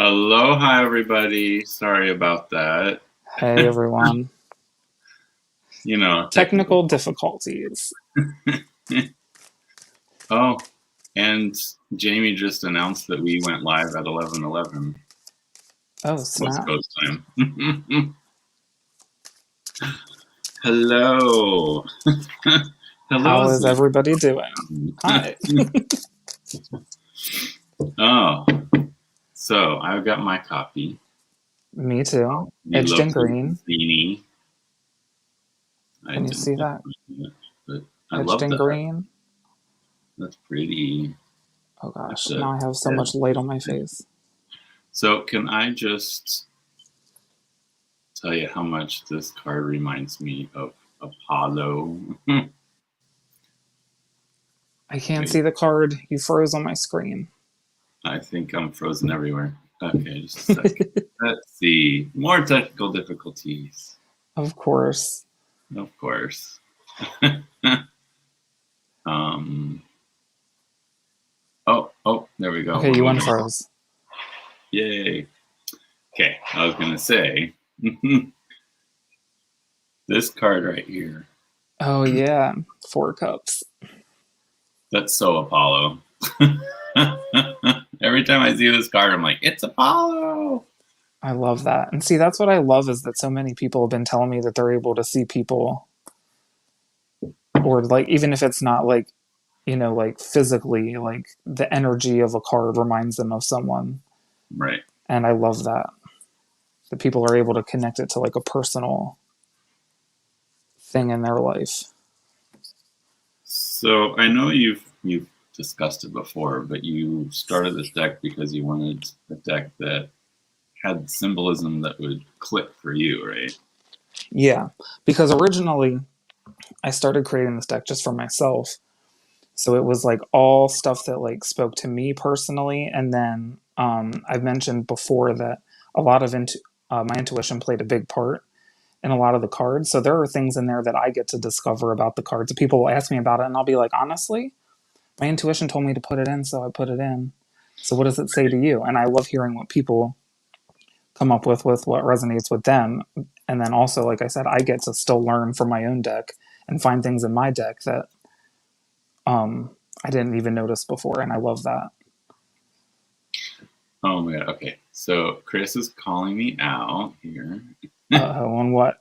Aloha, everybody. Sorry about that. Hey, everyone. Technical. Technical difficulties. Oh, and Jamie just announced that we went live at 11:11 Oh, West snap. Coast time. Hello. Hello. How is everybody doing? Hi. Oh, so I've got my copy. Me too. You Edged love in green. Zaney. Can you see that? But I Edged love in that. green. That's pretty. Oh gosh, now I have so much light on my face. So can I just tell you how much this card reminds me of Apollo? I can't see the card. You froze on my screen. I think I'm frozen everywhere. Okay, just a second. Let's see. More technical difficulties. Of course. Of course. Oh, there we go. Okay, you unfroze. Yay. Okay, I was going to say, this card right here. Oh, yeah. 4 cups. That's so Apollo. Every time I see this card, I'm like, it's Apollo. I love that. And see, that's what I love is that so many people have been telling me that they're able to see people, or like, even if it's not like, like physically, like the energy of a card reminds them of someone. Right. And I love that people are able to connect it to like a personal thing in their life. So I know you've discussed it before, but you started this deck because you wanted a deck that had symbolism that would click for you, right? Yeah, because originally I started creating this deck just for myself. So it was like all stuff that like spoke to me personally. And then I've mentioned before that a lot of my intuition played a big part in a lot of the cards. So there are things in there that I get to discover about the cards. People will ask me about it and I'll be like, honestly, my intuition told me to put it in, so I put it in. So what does it say to you? And I love hearing what people come up with what resonates with them. And then also, like I said, I get to still learn from my own deck and find things in my deck that I didn't even notice before, and I love that. Oh my god, okay. So Chris is calling me out here. On what?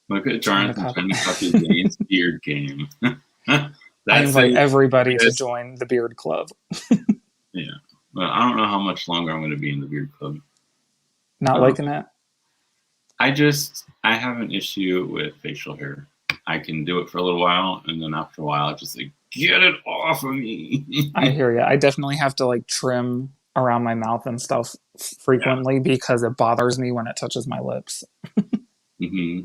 Look at Jonathan trying to copy Zane's beard game. I invite everybody to join the Beard Club. Yeah. Well, I don't know how much longer I'm going to be in the Beard Club. Not liking it? I have an issue with facial hair. I can do it for a little while, and then after a while, I just like, get it off of me. I hear you. I definitely have to like trim around my mouth and stuff frequently because it bothers me when it touches my lips. Mm-hmm.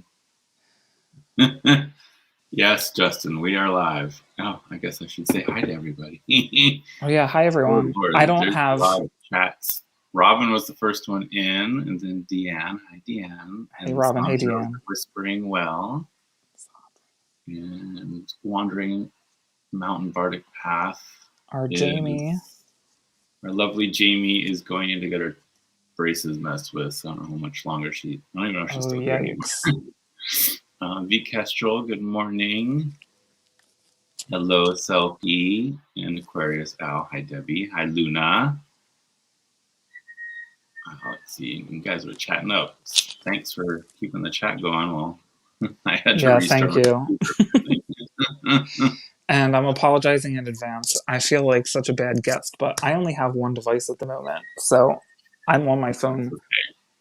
Yes, Justin, we are live. Oh, I guess I should say hi to everybody. Oh yeah, hi everyone. I don't have a lot of chats. Robin was the first one in, and then Deanne. Hi, Deanne. Hey, Robin. Hey, Deanne. Whispering well. And Wandering Mountain Bardic Path. Our Jamie. Our lovely Jamie is going in to get her braces messed with, so I don't know how much longer I don't even know if she's still here. V. Kestrel, good morning. Hello, Selkie and Aquarius Al. Hi, Debbie. Hi, Luna. Let's see. You guys were chatting up. Thanks for keeping the chat going. Well, I had to restart. Thank you. And I'm apologizing in advance. I feel like such a bad guest, but I only have one device at the moment. So I'm on my phone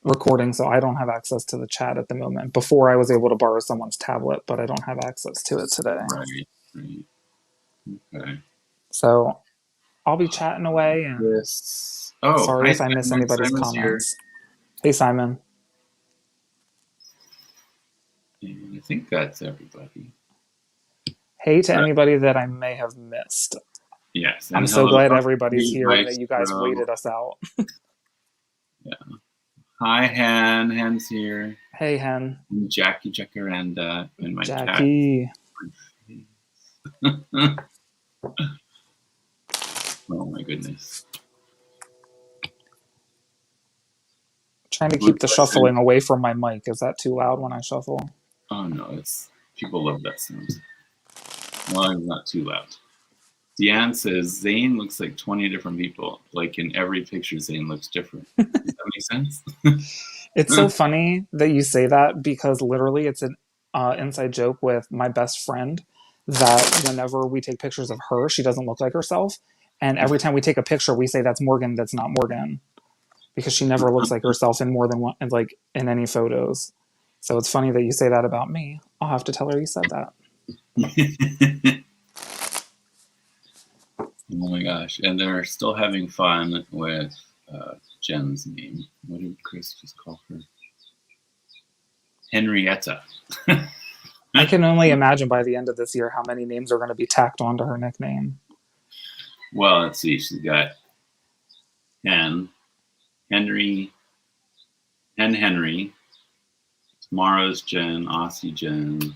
recording, so I don't have access to the chat at the moment. Before I was able to borrow someone's tablet, but I don't have access to it today. Right. Okay. So I'll be chatting away. And sorry if I miss anybody's comments. Hey, Simon. And I think that's everybody. Hey to anybody that I may have missed. Yes. I'm so glad everybody's here and that you guys waited us out. Yeah. Hi, Hen. Hen's here. Hey, Hen. And Jackie Jacaranda in my Jackie. Chat. Oh, my goodness. Trying to keep the shuffling away from my mic. Is that too loud when I shuffle? Oh no, it's people love that sound. Well, it's not too loud. Deanne says Zane looks like 20 different people. Like in every picture, Zane looks different. Does that make sense? It's so funny that you say that because literally it's an inside joke with my best friend that whenever we take pictures of her, she doesn't look like herself. And every time we take a picture, we say that's Morgan, that's not Morgan. Because she never looks like herself in more than one, like in any photos. So it's funny that you say that about me. I'll have to tell her you said that. Oh my gosh. And they're still having fun with Jen's name. What did Chris just call her? Henrietta. I can only imagine by the end of this year how many names are going to be tacked onto her nickname. Well, let's see. She's got Henry, Tomorrow's Jen, Aussie Jen,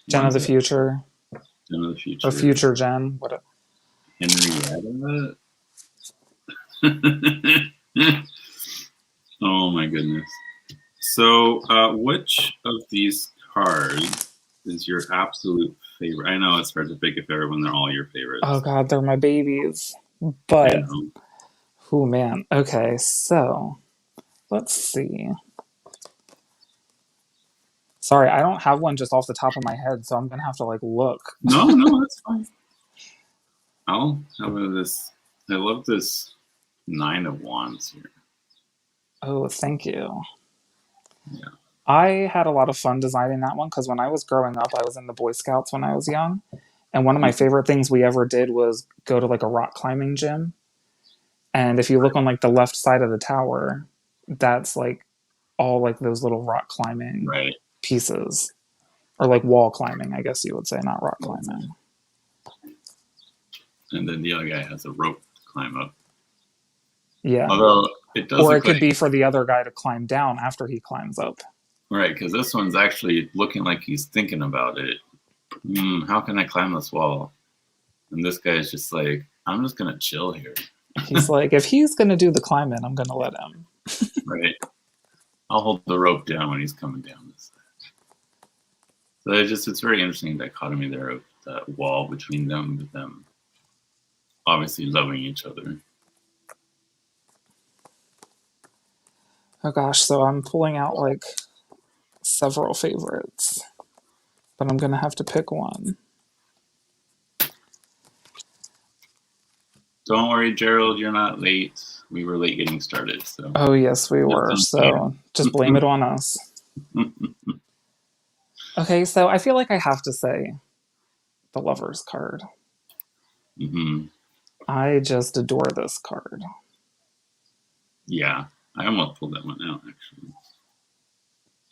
Jen of the Future. Jen of the Future. Or Future Jen. What? Henrietta. Oh my goodness. So, which of these cards is your absolute favorite? I know it's hard to pick a favorite when they're all your favorites. Oh God, they're my babies. But, oh man. Okay, so let's see. Sorry, I don't have one just off the top of my head, so I'm gonna have to like look. No, that's fine. I'll have this. I love this 9 of Wands here. Oh, thank you. Yeah. I had a lot of fun designing that one because when I was growing up, I was in the Boy Scouts when I was young. And one of my favorite things we ever did was go to like a rock climbing gym. And if you look on like the left side of the tower, that's like all like those little rock climbing pieces. Or like wall climbing, I guess you would say, not rock climbing. And then the other guy has a rope to climb up. Yeah. Although it does. Or it could be for the other guy to climb down after he climbs up. Right, because this one's actually looking like he's thinking about it. How can I climb this wall? And this guy's just like, I'm just going to chill here. He's like, if he's going to do the climbing, I'm going to let him. Right. I'll hold the rope down when he's coming down this side. So it's very interesting dichotomy there of that wall between them, but them obviously loving each other. Oh gosh, so I'm pulling out like several favorites, but I'm going to have to pick one. Don't worry, Gerald, you're not late. We were late getting started. So. Oh, yes, we were. So just blame it on us. Okay, so I feel like I have to say the Lover's card. Mm-hmm. I just adore this card. Yeah, I almost pulled that one out, actually.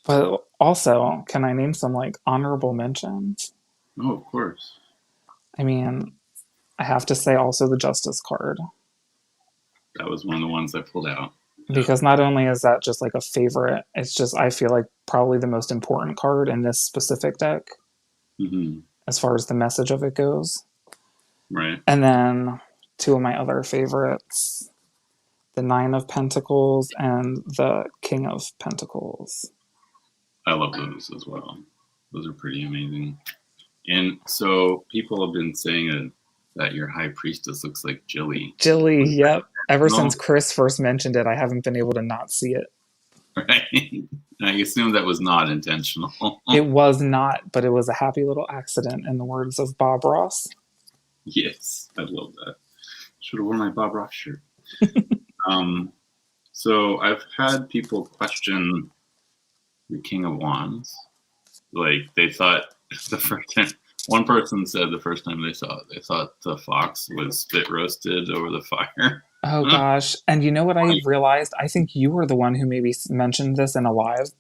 But also, can I name some like honorable mentions? Oh, of course. I mean, I have to say also the Justice card. That was one of the ones I pulled out. Because not only is that just like a favorite, it's just, I feel like probably the most important card in this specific deck. Mm-hmm. As far as the message of it goes. Right. And then two of my other favorites, the 9 of Pentacles and the King of Pentacles. I love those as well. Those are pretty amazing. And so people have been saying that your High Priestess looks like Jilly. Jilly, yep. Ever since Chris first mentioned it, I haven't been able to not see it. Right. I assume that was not intentional. It was not, but it was a happy little accident, in the words of Bob Ross. Yes, I love that. Should have worn my Bob Ross shirt. So I've had people question the King of Wands. Like they thought the first time, one person said the first time they saw it, they thought the fox was spit roasted over the fire. Oh gosh. And you know what I realized? I think you were the one who maybe mentioned this in a live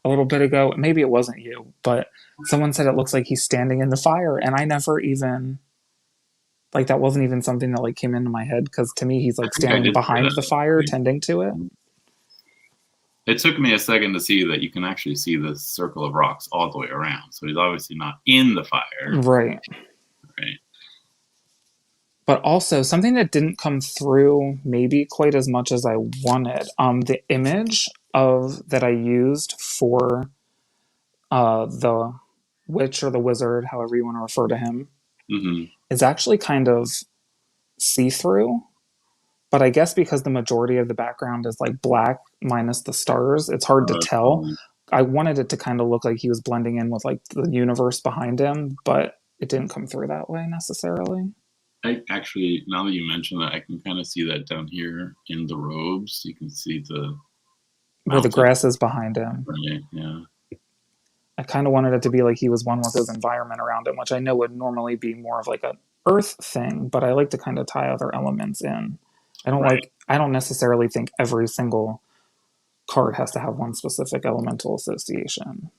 a little bit ago. Maybe it wasn't you, but someone said it looks like he's standing in the fire. And I never even, like, that wasn't even something that like came into my head. Because to me, he's like standing behind the fire, tending to it. It took me a second to see that you can actually see the circle of rocks all the way around. So he's obviously not in the fire. Right. Right. But also something that didn't come through maybe quite as much as I wanted. The image of that I used for the witch or the wizard, however you want to refer to him, is actually kind of see-through. But I guess because the majority of the background is like black minus the stars, it's hard to tell. I wanted it to kind of look like he was blending in with like the universe behind him, but it didn't come through that way necessarily. I actually, now that you mention that, I can kind of see that down here in the robes. You can see the where the grass is behind him. Right, yeah. I kind of wanted it to be like he was one with his environment around him, which I know would normally be more of like an earth thing, but I like to kind of tie other elements in. I don't necessarily think every single card has to have one specific elemental association.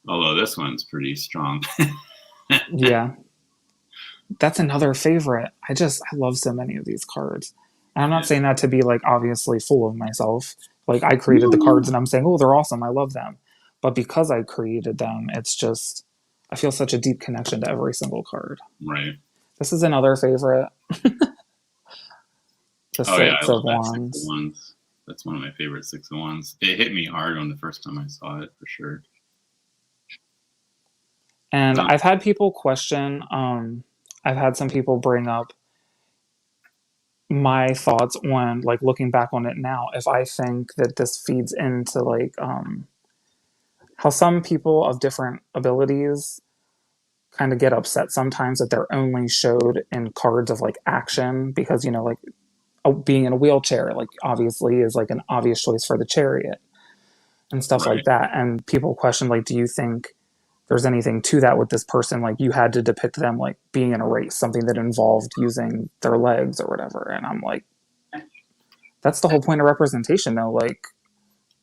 Although this one's pretty strong. Yeah. That's another favorite. I love so many of these cards. And I'm not saying that to be like obviously full of myself. Like I created the cards and I'm saying, oh, they're awesome. I love them. But because I created them, it's just, I feel such a deep connection to every single card. Right. This is another favorite. I love that 6 of Wands. That's one of my favorite 6 of Wands. It hit me hard on the first time I saw it, for sure. And I've had people question, I've had some people bring up my thoughts on like looking back on it now, if I think that this feeds into like how some people of different abilities kind of get upset sometimes that they're only showed in cards of like action, because you know, like being in a wheelchair like obviously is like an obvious choice for the chariot and stuff like that. And people question like, do you think there's anything to that with this person? Like you had to depict them like being in a race, something that involved using their legs or whatever. And I'm like, that's the whole point of representation though. Like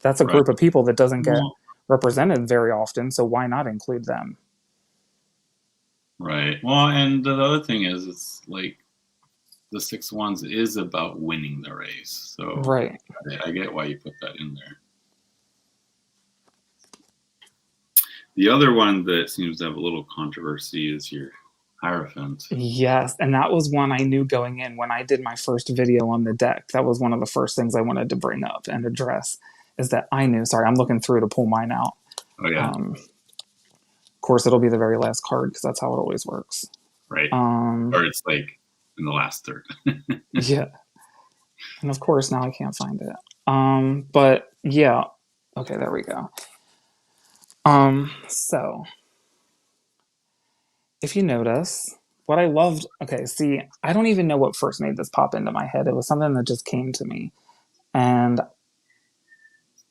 that's a group of people that doesn't get represented very often. So why not include them? Right. Well, and the other thing is, it's like the 6 of Wands is about winning the race. So I get why you put that in there. The other one that seems to have a little controversy is your Hierophant. Yes, and that was one I knew going in when I did my first video on the deck. That was one of the first things I wanted to bring up and address, is that I knew, sorry, I'm looking through to pull mine out. Oh, yeah. Of course, it'll be the very last card because that's how it always works. Right. Or it's like in the last third. Yeah. And of course, now I can't find it. But yeah. Okay, there we go. So if you notice, what I loved, okay, see, I don't even know what first made this pop into my head. It was something that just came to me. And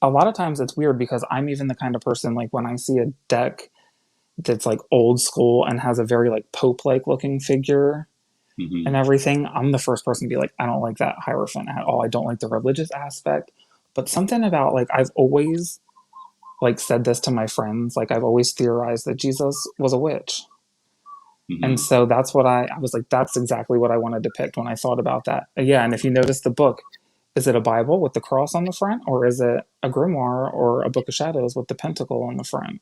a lot of times it's weird because I'm even the kind of person, like when I see a deck that's like old school and has a very like Pope-like looking figure and everything, I'm the first person to be like, I don't like that Hierophant at all. I don't like the religious aspect. But something about like, I've always like said this to my friends, like I've always theorized that Jesus was a witch. And so that's what I was like, that's exactly what I want to depict when I thought about that. Yeah, and if you notice the book, is it a Bible with the cross on the front, or is it a grimoire or a book of shadows with the pentacle on the front?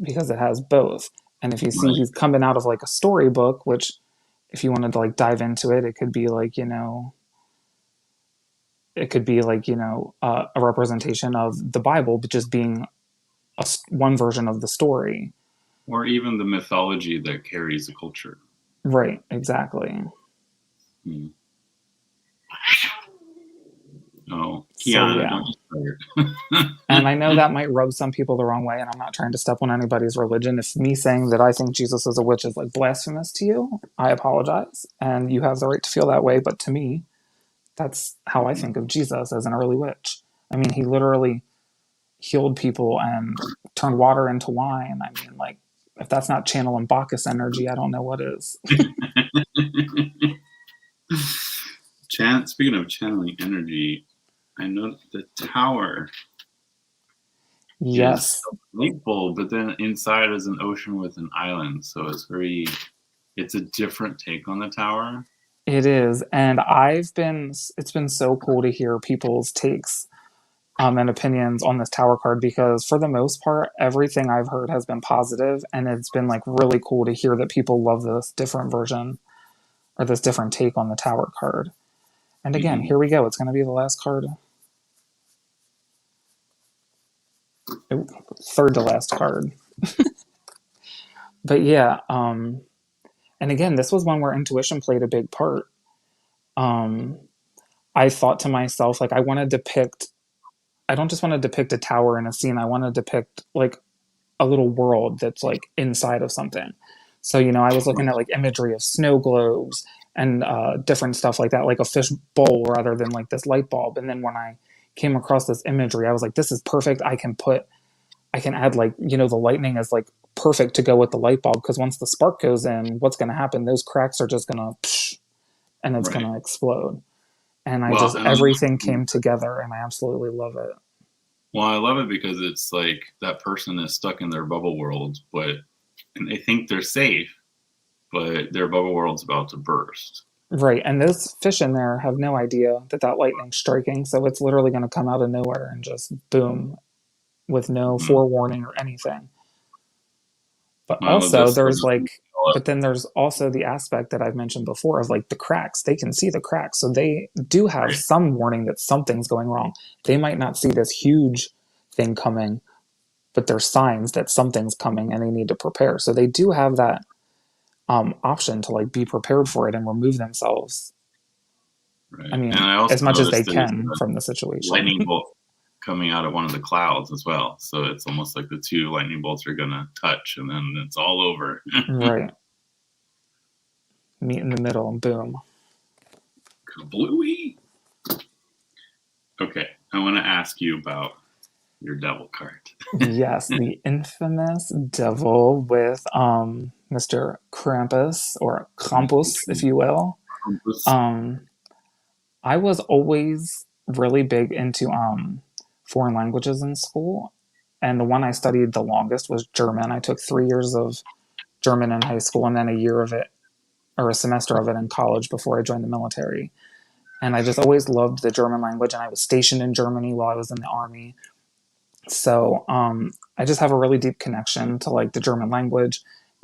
Because it has both. And if you see he's coming out of like a storybook, which if you wanted to like dive into it, it could be like, you know, a representation of the Bible, but just being one version of the story. Or even the mythology that carries the culture. Right, exactly. Oh, Kiana, and I know that might rub some people the wrong way, and I'm not trying to step on anybody's religion. If me saying that I think Jesus is a witch is like blasphemous to you, I apologize, and you have the right to feel that way. But to me, that's how I think of Jesus, as an early witch. I mean, he literally healed people and turned water into wine. I mean, like, if that's not channeling Bacchus energy, I don't know what is. Speaking of channeling energy, I know the tower is a light bulb, but then inside is an ocean with an island. So it's a different take on the tower. It is. And it's been so cool to hear people's takes and opinions on this tower card, because for the most part, everything I've heard has been positive, and it's been like really cool to hear that people love this different version or this different take on the Tower card. And again, here we go. It's going to be the last card. Ooh, third to last card. But yeah, and again, this was one where intuition played a big part. I thought to myself, like, I don't just want to depict a tower in a scene. I want to depict like a little world that's like inside of something. So, I was looking at like imagery of snow globes and different stuff like that, like a fish bowl rather than like this light bulb. And then when I came across this imagery, I was like, this is perfect. I can add like, the lightning is like perfect to go with the light bulb, because once the spark goes in, what's going to happen? Those cracks are just going to, and it's going to explode. And everything came together, and I absolutely love it. Well, I love it because it's like that person is stuck in their bubble world, and they think they're safe, but their bubble world's about to burst. Right, and those fish in there have no idea that lightning's striking, so it's literally going to come out of nowhere and just boom, with no forewarning or anything. But also, then there's also the aspect that I've mentioned before of like the cracks. They can see the cracks, so they do have some warning that something's going wrong. They might not see this huge thing coming, but there's signs that something's coming and they need to prepare. So they do have that option to like be prepared for it and remove themselves. Right. I mean, as much as they can from the situation. Lightning bolt coming out of one of the clouds as well. So it's almost like the two lightning bolts are going to touch and then it's all over. Right. Meet in the middle and boom. Kablooey. Okay. I want to ask you about your devil card. Yes, the infamous devil with Mr. Krampus, or Krampus, if you will. I was always really big into foreign languages in school, and the one I studied the longest was German. I took 3 years of German in high school and then a year of it, or a semester of it in college before I joined the military. And I just always loved the German language, and I was stationed in Germany while I was in the army. So I just have a really deep connection to like the German language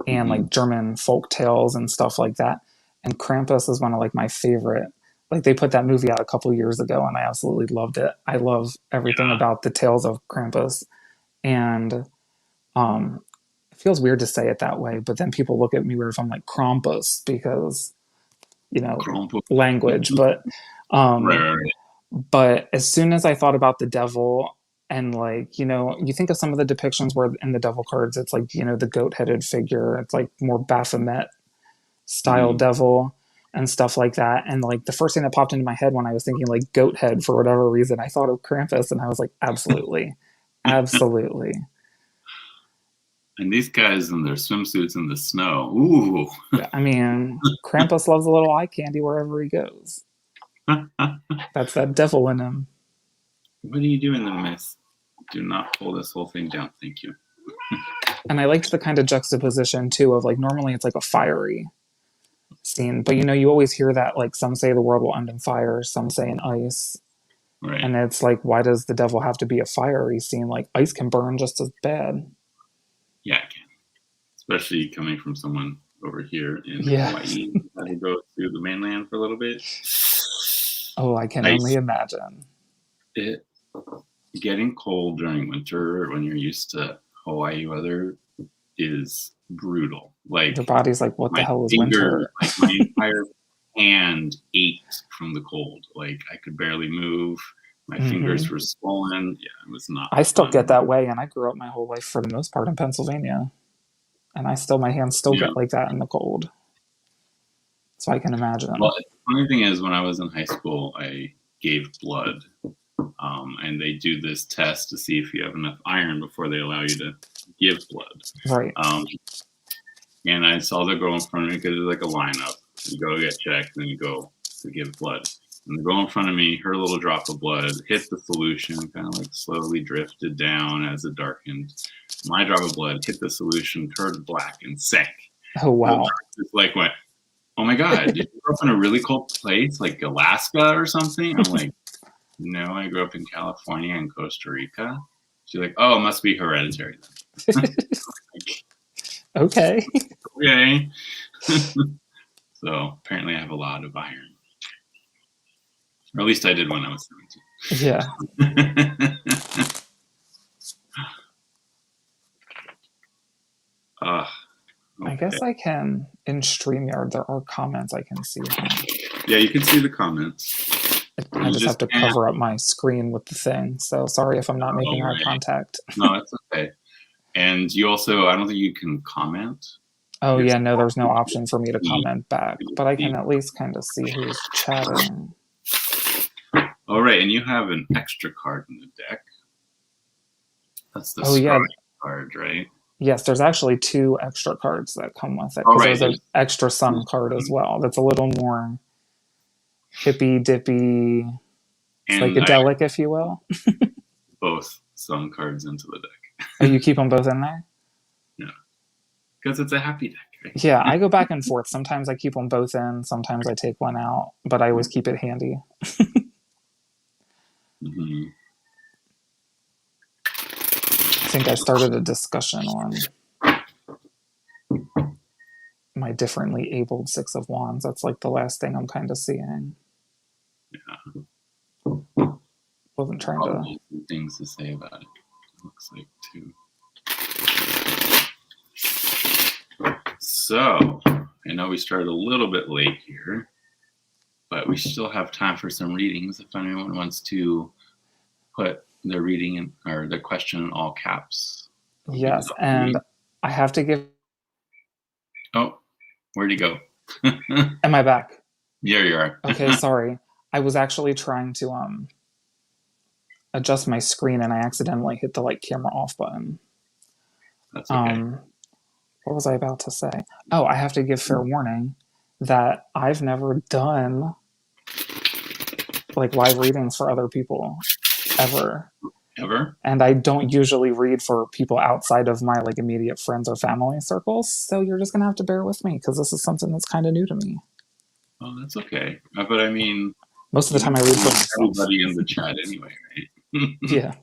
and like German folk tales and stuff like that. And Krampus is one of like my favorite. Like they put that movie out a couple years ago and I absolutely loved it. I love everything about the tales of Krampus. And it feels weird to say it that way, but then people look at me weird if I'm like Krampus because, language. But but as soon as I thought about the devil, and like, you think of some of the depictions where in the devil cards, it's like, the goat-headed figure. It's like more Baphomet style devil and stuff like that. And like the first thing that popped into my head when I was thinking like goat head for whatever reason, I thought of Krampus, and I was like, absolutely, absolutely. And these guys in their swimsuits in the snow. Ooh. Yeah, I mean, Krampus loves a little eye candy wherever he goes. That's that devil in him. What are you doing there, miss? Do not pull this whole thing down. Thank you. And I liked the kind of juxtaposition too of like, normally it's like a fiery scene, but you always hear that like some say the world will end in fire, some say in ice. Right. And it's like, why does the devil have to be a fiery scene? Like ice can burn just as bad. Yeah, it can. Especially coming from someone over here in Hawaii. I had to go to the mainland for a little bit. Oh, I can only imagine. Getting cold during winter when you're used to Hawaii weather is brutal. Like your body's like, what the hell is winter? Like my entire hand ached from the cold. Like I could barely move. My fingers were swollen. Yeah, it was not. I still get that way, and I grew up my whole life for the most part in Pennsylvania, and my hands still get like that in the cold. So I can imagine. Well, the funny thing is, when I was in high school, I gave blood. And they do this test to see if you have enough iron before they allow you to give blood. Right. And I saw the girl in front of me because it's like a lineup. You go get checked, and then you go to give blood. And the girl in front of me, her little drop of blood hit the solution, kind of like slowly drifted down as it darkened. My drop of blood hit the solution, turned black, and sank. Oh, wow. It's like, what? Oh, my God. Did you grow up in a really cold place, like Alaska or something? I'm like, no, I grew up in California and Costa Rica. She's like, oh, it must be hereditary then. Okay. Okay. So apparently I have a lot of iron. Or at least I did when I was 17. Yeah. Okay. I guess I can, in StreamYard, there are comments I can see. Yeah, you can see the comments. I just have to cover up my screen with the thing. So sorry if I'm not making eye contact. No, it's okay. And you also, I don't think you can comment. Oh, yeah, no, there's no option for me to comment back. But I can at least kind of see who's chatting. All right, and you have an extra card in the deck. That's the scrying card, right? Yes, there's actually 2 extra cards that come with it. Because there's an extra sun card as well. That's a little more hippy dippy, psychedelic, if you will. Both sun cards into the deck. Oh, you keep them both in there? Yeah, because it's a happy deck. Right? Yeah, I go back and forth. Sometimes I keep them both in. Sometimes I take one out, but I always keep it handy. Mm-hmm. I think I started a discussion on my differently abled 6 of Wands. That's like the last thing I'm kind of seeing. Yeah. Wasn't trying to... things to say about it. Looks like too. So, I know we started a little bit late here, but we still have time for some readings. If anyone wants to put their reading in, or the question in all caps. Yes, and I have to give... Oh, where'd he go? Am I back? There you are. Okay, sorry. I was actually trying to adjust my screen and I accidentally hit the camera off button. That's okay. What was I about to say? Oh, I have to give fair warning that I've never done live readings for other people ever. Ever? And I don't usually read for people outside of my immediate friends or family circles. So you're just gonna have to bear with me because this is something that's kind of new to me. Oh, that's okay. But I mean, most of the time I read for myself. Everybody in the chat anyway, right? Yeah.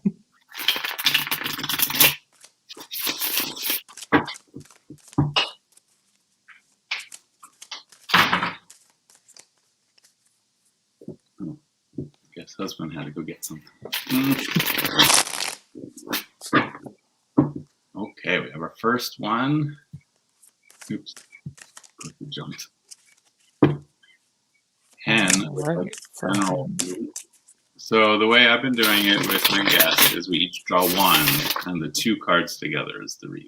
Guess husband had to go get something. Okay, we have our first one. Oops, jumped. Hen. Right. So the way I've been doing it with my guests is we each draw one, and the 2 cards together is the read.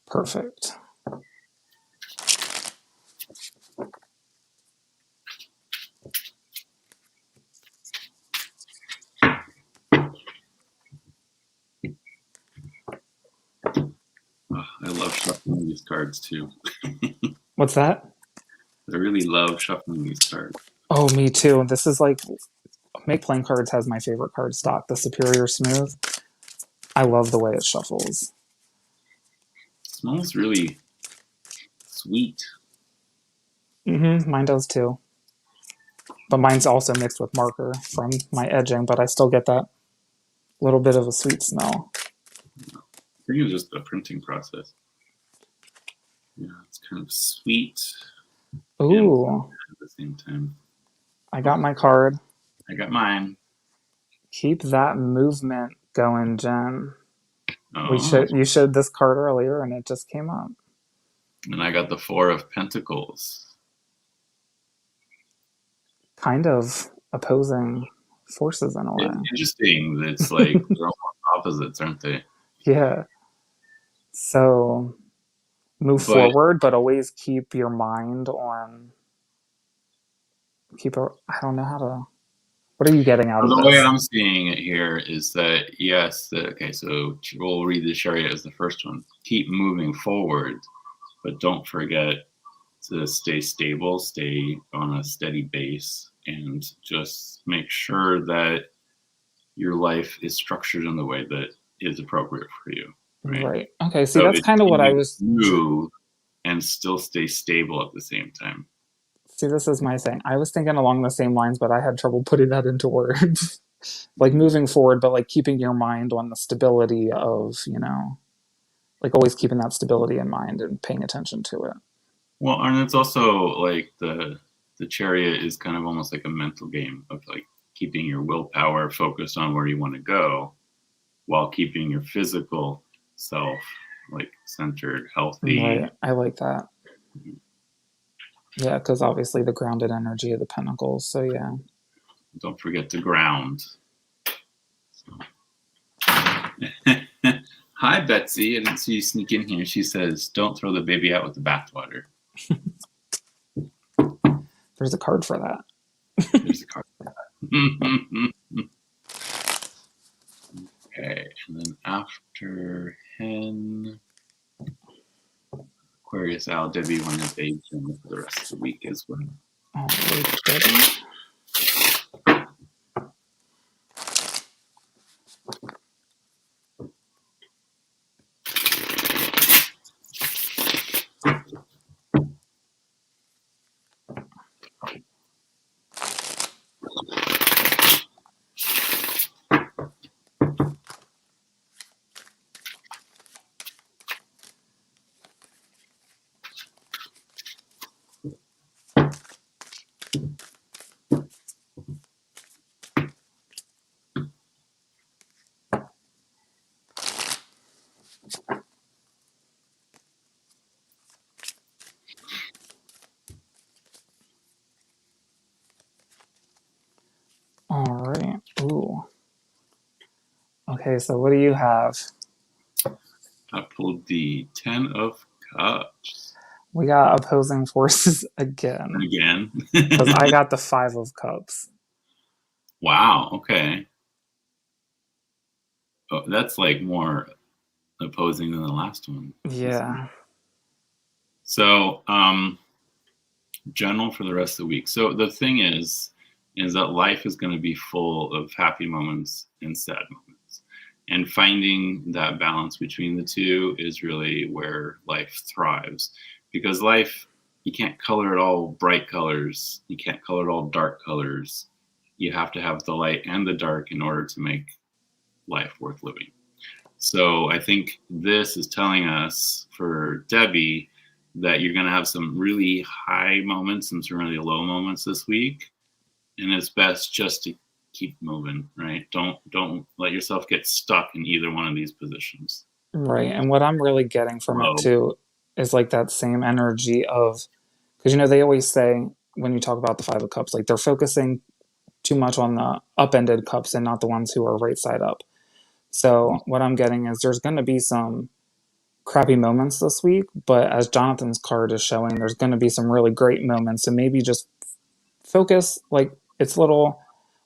Perfect. I love shuffling these cards too. What's that? I really love shuffling these cards. Oh, me too. This is Make Playing Cards has my favorite card stock, the Superior Smooth. I love the way it shuffles. It smells really sweet. Mine does too. But mine's also mixed with marker from my edging, but I still get that little bit of a sweet smell. I think it's just the printing process. Yeah, it's kind of sweet. Ooh. At the same time. I got my card. I got mine. Keep that movement going, Jen. Oh. You showed this card earlier and it just came up. And I got the 4 of Pentacles. Kind of opposing forces in a way. It's interesting. It's they're almost opposites, aren't they? Yeah. So move forward, but always keep your mind on. I don't know how to. What are you getting out of this? The way I'm seeing it here is that yes, okay. So we'll read the chariot as the first one. Keep moving forward, but don't forget to stay stable, stay on a steady base, and just make sure that your life is structured in the way that is appropriate for you. Right. Okay. See, so that's kind of what I was. Move and still stay stable at the same time. See, this is my thing. I was thinking along the same lines, but I had trouble putting that into words. Moving forward, but keeping your mind on the stability of, always keeping that stability in mind and paying attention to it. Well, and it's also like the Chariot is kind of almost like a mental game of like keeping your willpower focused on where you want to go while keeping your physical self like centered, healthy. Right. I like that. Yeah, because obviously the grounded energy of the Pentacles. So yeah. Don't forget to ground. So. Hi, Betsy. I didn't see you sneak in here. She says, "Don't throw the baby out with the bathwater." There's a card for that. There's a card for that. Okay, and then after Hen, Aquarius, Al, Debbie, one of age, and for the rest of the week as well. All right, Debbie. All right. Ooh. Okay, so what do you have? I pulled the 10 of Cups. We got opposing forces again. Again? Because I got the 5 of Cups. Wow, okay. Oh, that's like more opposing than the last one. Yeah. So, general for the rest of the week. So the thing is that life is going to be full of happy moments and sad moments. And finding that balance between the two is really where life thrives. Because life, you can't color it all bright colors. You can't color it all dark colors. You have to have the light and the dark in order to make life worth living. So I think this is telling us for Debbie that you're going to have some really high moments and some really low moments this week. And it's best just to keep moving, right? Don't let yourself get stuck in either one of these positions. Right. And what I'm really getting from it too is like that same energy of, because you know, they always say when you talk about the 5 of Cups, like they're focusing too much on the up-ended cups and not the ones who are right side up. So what I'm getting is there's going to be some crappy moments this week, but as Jonathan's card is showing, there's going to be some really great moments. And maybe just focus, like it's a little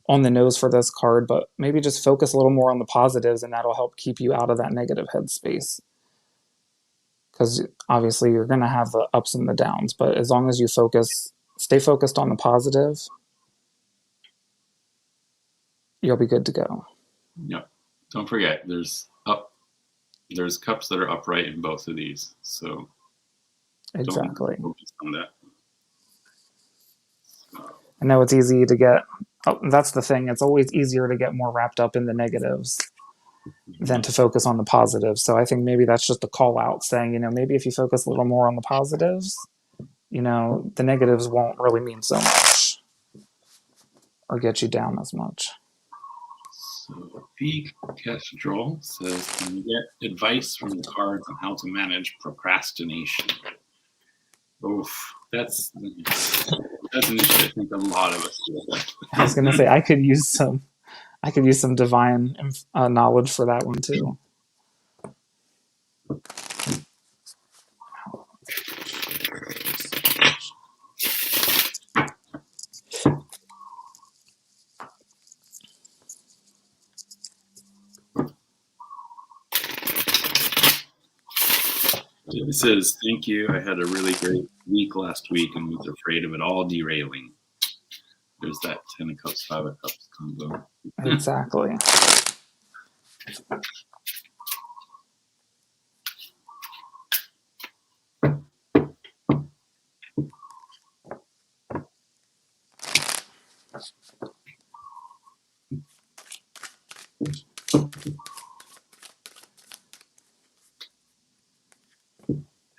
on the nose for this card, but maybe just focus a little more on the positives, and that'll help keep you out of that negative headspace. Because obviously you're going to have the ups and the downs, but as long as you stay focused on the positive, you'll be good to go. Yep. Don't forget, there's cups that are upright in both of these. So exactly. Don't focus on that. I know it's easy to get, that's the thing, it's always easier to get more wrapped up in the negatives than to focus on the positives. So I think maybe that's just a call out saying, you know, maybe if you focus a little more on the positives, you know, the negatives won't really mean so much or get you down as much. So B. Kestrel says, can you get advice from the cards on how to manage procrastination? Oof, that's an issue I think a lot of us do. I was gonna say I could use some divine knowledge for that one too. It says, thank you. I had a really great week last week and was afraid of it all derailing. There's that 10 of Cups, 5 of Cups combo. Exactly.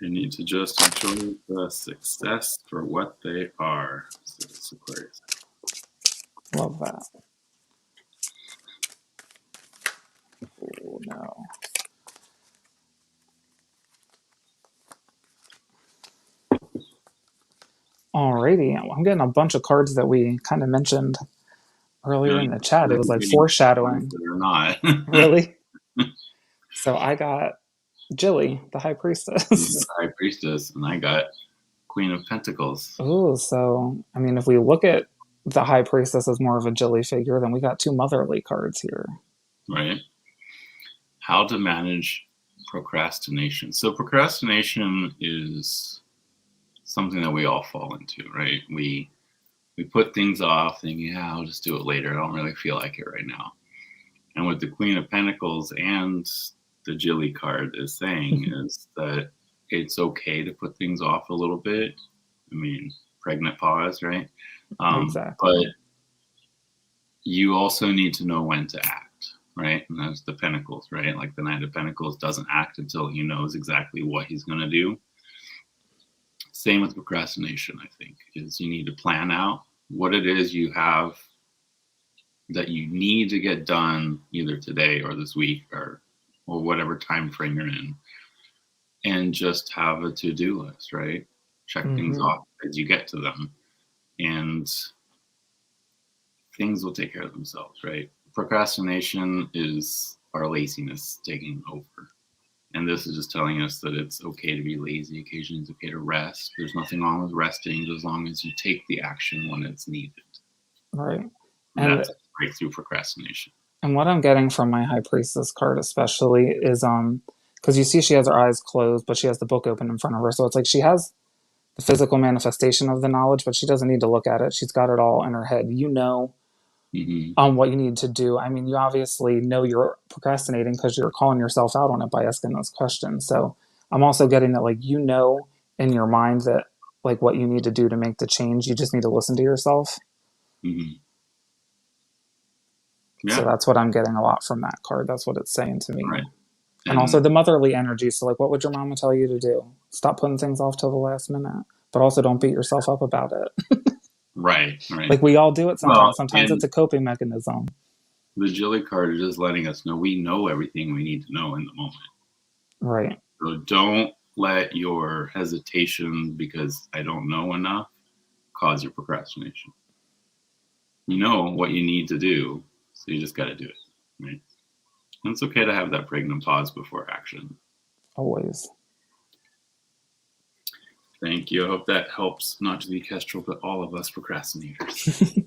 And need to just enjoy the success for what they are. So Aquarius. Love that. Oh, no. Alrighty, I'm getting a bunch of cards that we kind of mentioned earlier in the chat. It was like foreshadowing. Or not. Really? So I got Jilly, the High Priestess. The High Priestess, and I got Queen of Pentacles. Oh, so I mean, if we look at the High Priestess as more of a Jilly figure, then we got two motherly cards here. Right. How to manage procrastination. So procrastination is something that we all fall into, right? We put things off thinking, yeah, I'll just do it later. I don't really feel like it right now. And what the Queen of Pentacles and the Jilly card is saying is that it's okay to put things off a little bit. I mean, pregnant pause, right? Exactly. But you also need to know when to act, right? And that's the Pentacles, right? Like the Knight of Pentacles doesn't act until he knows exactly what he's going to do. Same with procrastination, I think, is you need to plan out what it is you have that you need to get done either today or this week or whatever time frame you're in, and just have a to-do list, right? Check things off as you get to them, and things will take care of themselves, right? Procrastination is our laziness taking over. And this is just telling us that it's okay to be lazy. Occasionally it's okay to rest. There's nothing wrong with resting as long as you take the action when it's needed. Right. And that's breakthrough procrastination. And what I'm getting from my High Priestess card especially is because you see she has her eyes closed, but she has the book open in front of her. So it's like she has the physical manifestation of the knowledge, but she doesn't need to look at it. She's got it all in her head. You know what you need to do. I mean, you obviously know you're procrastinating because you're calling yourself out on it by asking those questions. So I'm also getting that, like, you know in your mind that, like, what you need to do to make the change. You just need to listen to yourself. Yeah. So that's what I'm getting a lot from that card. That's what it's saying to me. Right. And also the motherly energy. So, like, what would your mama tell you to do? Stop putting things off till the last minute. But also don't beat yourself up about it. Right. Like, we all do it sometimes. Well, sometimes it's a coping mechanism. The Jilly card is just letting us know we know everything we need to know in the moment. Right. So don't let your hesitation because I don't know enough cause your procrastination. You know what you need to do, so you just got to do it, right? And it's okay to have that pregnant pause before action. Always. Thank you. I hope that helps, not to be Kestrel, but all of us procrastinators.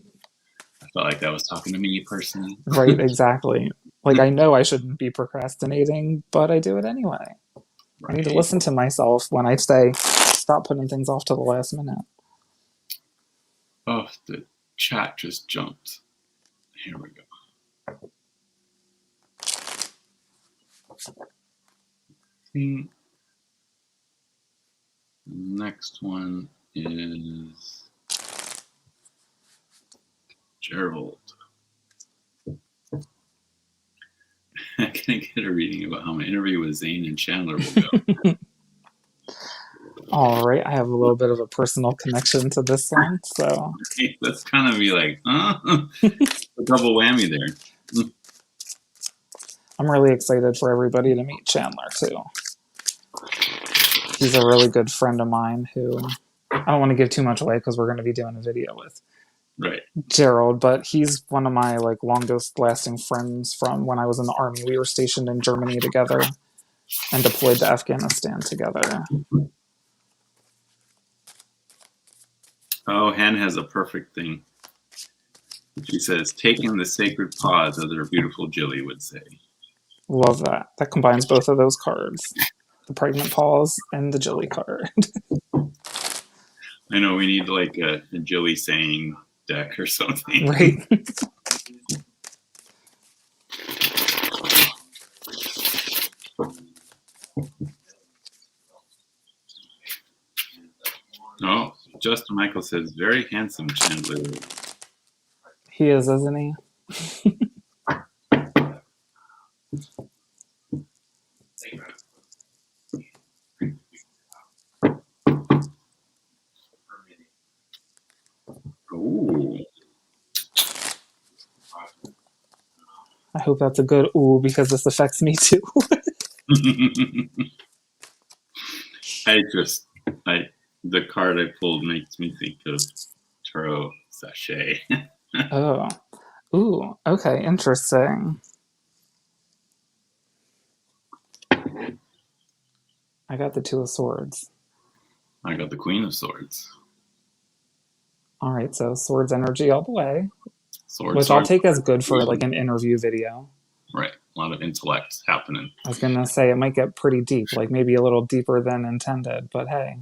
I felt like that was talking to me personally. Right, exactly. Like, I know I shouldn't be procrastinating, but I do it anyway. Right. I need to listen to myself when I say, stop putting things off to the last minute. Oh, the chat just jumped. Here we go. Next one is Gerald. I can't get a reading about how my interview with Zane and Chandler will go. All right, I have a little bit of a personal connection to this one, so that's kind of be like, huh? A double whammy there. I'm really excited for everybody to meet Chandler too. He's a really good friend of mine who I don't want to give too much away because we're going to be doing a video with Gerald, but he's one of my like longest lasting friends from when I was in the army. We were stationed in Germany together and deployed to Afghanistan together. Oh, Han has a perfect thing. She says, taking the sacred pause, as our beautiful Jilly would say. Love that. That combines both of those cards. The pregnant pause and the Jilly card. I know we need like a Jilly saying deck or something. Right. Oh, Justin Michael says, very handsome Chandler. He is, isn't he? Ooh. I hope that's a good ooh, because this affects me too. The card I pulled makes me think of Tarot Sachet. Oh. Ooh, okay, interesting. I got the Two of Swords. I got the Queen of Swords. All right, so swords energy all the way. Swords, which I'll take as good for like an interview video. Right, a lot of intellect happening. I was gonna say it might get pretty deep, like maybe a little deeper than intended, but hey.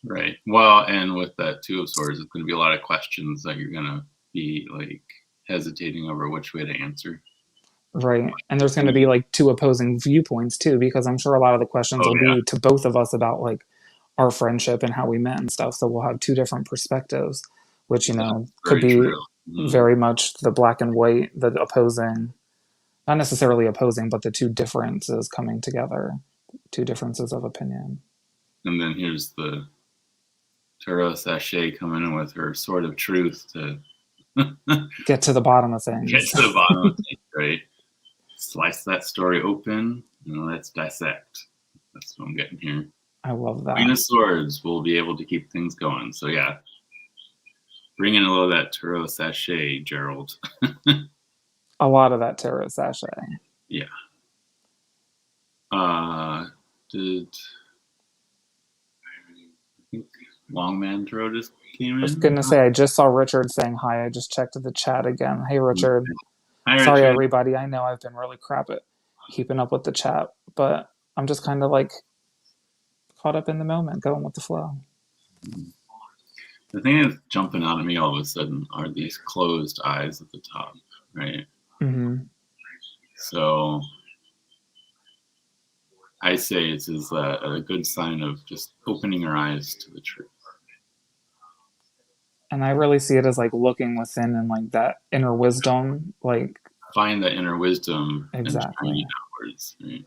Right. Well, and with that Two of Swords, it's going to be a lot of questions that you're going to be like hesitating over which way to answer. Right. And there's going to be like two opposing viewpoints too, because I'm sure a lot of the questions will be to both of us about like our friendship and how we met and stuff. So we'll have two different perspectives, which, you know, could be very much the black and white, the opposing, not necessarily opposing, but the two differences coming together, two differences of opinion. And then here's the Tarot Sachet coming in with her sword of truth to get to the bottom of things. Get to the bottom of things, right? Slice that story open and let's dissect. That's what I'm getting here. I love that. Queen of Swords will be able to keep things going. So yeah, bring in a little of that Tarot Sachet, Gerald. A lot of that Tarot Sachet. Yeah. Did I think Longman Tarot just came in? I was gonna say I just saw Richard saying hi. I just checked the chat again. Hey Richard. Hi, Sorry Richard. everybody. I know I've been really crap at keeping up with the chat, but I'm just kind of like caught up in the moment, going with the flow. The thing that's jumping out at me all of a sudden are these closed eyes at the top, right? Mm-hmm. So I say it's a good sign of just opening your eyes to the truth. And I really see it as like looking within and like that inner wisdom, like find that inner wisdom exactly. And turn it outwards. Right?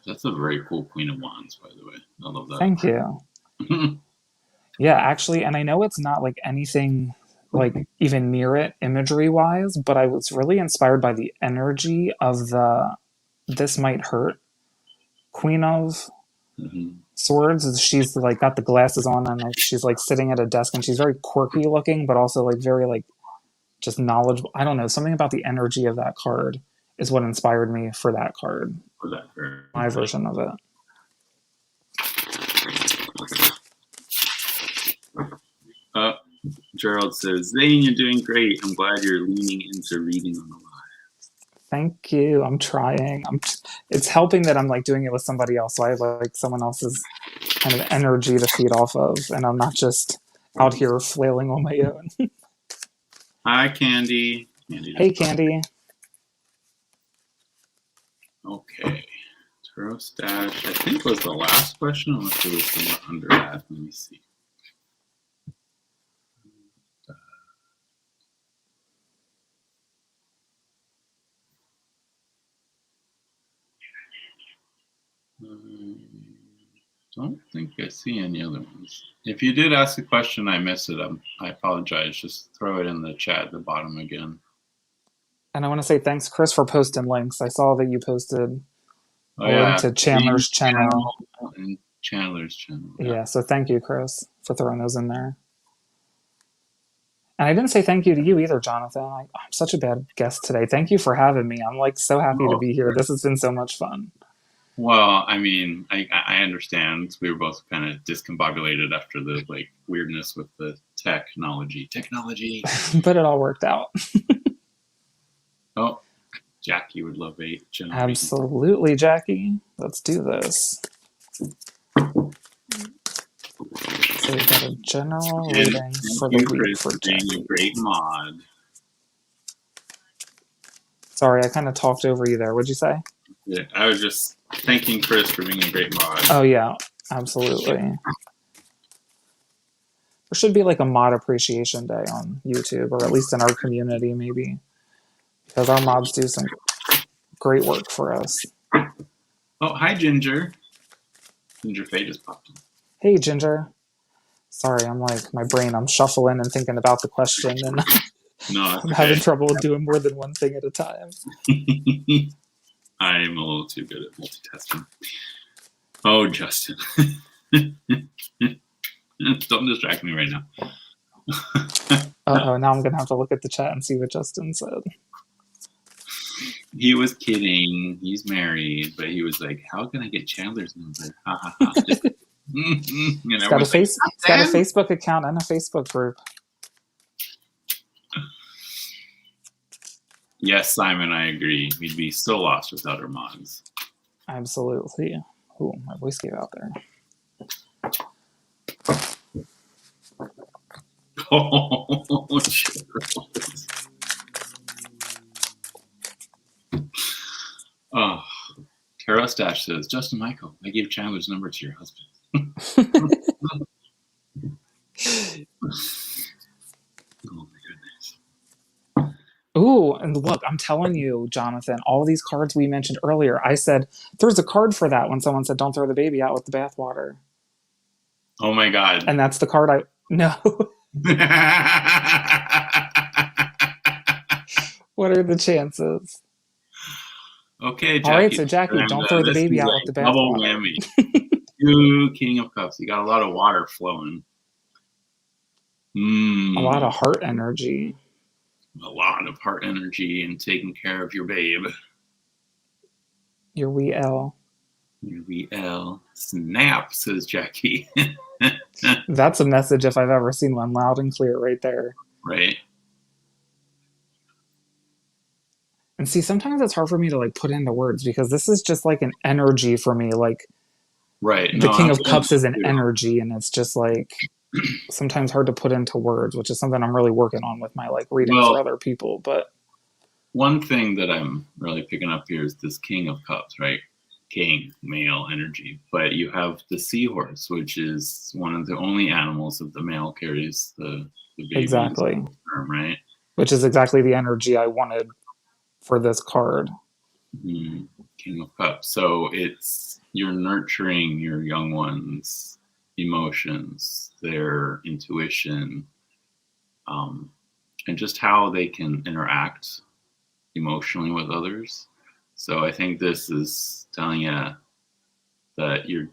That's a very cool Queen of Wands, by the way. I love that. Thank you. Yeah, actually, and I know it's not like anything like even near it imagery wise, but I was really inspired by the energy of the This Might Hurt Queen of Swords. She's like got the glasses on and like she's like sitting at a desk and she's very quirky looking, but also like very like just knowledgeable. I don't know, something about the energy of that card is what inspired me for that card. For that card. My version of it. Gerald says, Zane, you're doing great. I'm glad you're leaning into reading on the live. Thank you. I'm trying. It's helping that I'm like doing it with somebody else. So I have like someone else's kind of energy to feed off of. And I'm not just out here flailing on my own. Hi, Candy. Hey, Candy. Okay. Tarot Stash, I think was the last question, unless there was some under that. Let me see. Don't think I see any other ones. If you did ask a question, I missed it. I apologize. Just throw it in the chat at the bottom again. And I want to say thanks, Chris, for posting links. I saw that you posted a link to Chandler's channel. And Chandler's channel. Yeah, so thank you, Chris, for throwing those in there. And I didn't say thank you to you either, Jonathan. I'm such a bad guest today. Thank you for having me. I'm like so happy to be here. This has been so much fun. Well, I mean, I understand. We were both kind of discombobulated after the like weirdness with the technology. But it all worked out. Oh, Jackie would love a general Absolutely, reading. Jackie. Let's do this. So we've got a general reading for the week for Jackie. A great mod. Sorry, I kind of talked over you there. What'd you say? Yeah, I was just thanking Chris for being a great mod. Oh yeah, absolutely. There should be like a mod appreciation day on YouTube, or at least in our community, maybe, because our mods do some great work for us. Oh, hi, Ginger. Ginger Faye just popped in. Hey, Ginger. Sorry, I'm like, my brain, I'm shuffling and thinking about the question, and No, I'm having trouble doing more than one thing at a time. I'm a little too good at multitasking. Oh, Justin. Don't distract me right now. Uh-oh, now I'm going to have to look at the chat and see what Justin said. He was kidding. He's married, but he was like, how can I get Chandler's number? Ha ha ha. He's got a Facebook account and a Facebook group. Yes, Simon, I agree. We'd be so lost without our mods. Absolutely. Ooh, my voice gave out there. Oh, shit. Oh, Tarot Stash says, Justin Michael, I gave Chandler's number to your husband. Oh my goodness. Ooh, and look, I'm telling you, Jonathan, all these cards we mentioned earlier, I said, there's a card for that when someone said, don't throw the baby out with the bathwater. Oh my God. And that's the card no. What are the chances? Okay, Jackie. All right, so Jackie, don't throw the baby out with the bathwater. Double whammy. You King of Cups. You got a lot of water flowing. A lot of heart energy. A lot of heart energy and taking care of your babe. Your wee L. Your wee L. Snap, says Jackie. That's a message if I've ever seen one, loud and clear right there. Right. And see, sometimes it's hard for me to like put into words because this is just like an energy for me. Like, right. The King of Cups is an energy, and it's just like sometimes hard to put into words, which is something I'm really working on with my like reading for other people. But one thing that I'm really picking up here is this King of Cups, right? King, male energy. But you have the seahorse, which is one of the only animals that the male carries the baby. Exactly. Term, right? Which is exactly the energy I wanted for this card. King of Cups. So you're nurturing your young ones' emotions, their intuition, and just how they can interact emotionally with others. So I think this is telling you that you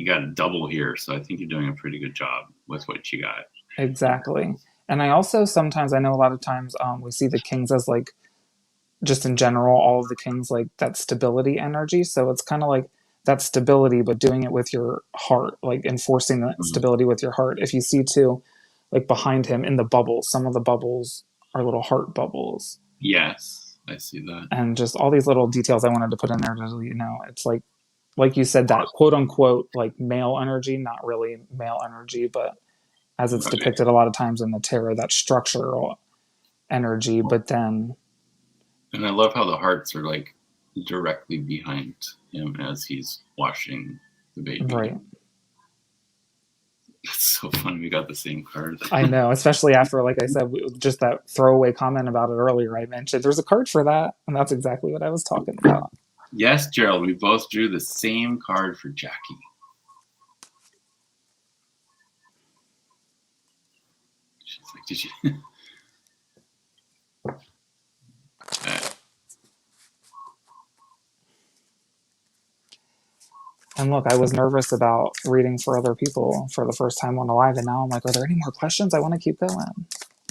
got a double here. So I think you're doing a pretty good job with what you got. Exactly. And I also sometimes, I know a lot of times we see the kings as like, just in general, all of the kings, like that stability energy. So it's kind of like that stability, but doing it with your heart, like enforcing that stability with your heart. If you see too, like behind him in the bubbles, some of the bubbles are little heart bubbles. Yes, I see that. And just all these little details I wanted to put in there to, it's like you said, that quote unquote, like male energy, not really male energy, but as it's depicted a lot of times in the tarot, that structural energy, but then. And I love how the hearts are like directly behind him as he's washing the baby. Right. That's so funny. We got the same card. I know, especially after, like I said, just that throwaway comment about it earlier. I mentioned there's a card for that, and that's exactly what I was talking about. Yes, Gerald, we both drew the same card for Jackie. She's like, did you? And look, I was nervous about reading for other people for the first time on a live, and now I'm like, are there any more questions? I want to keep going.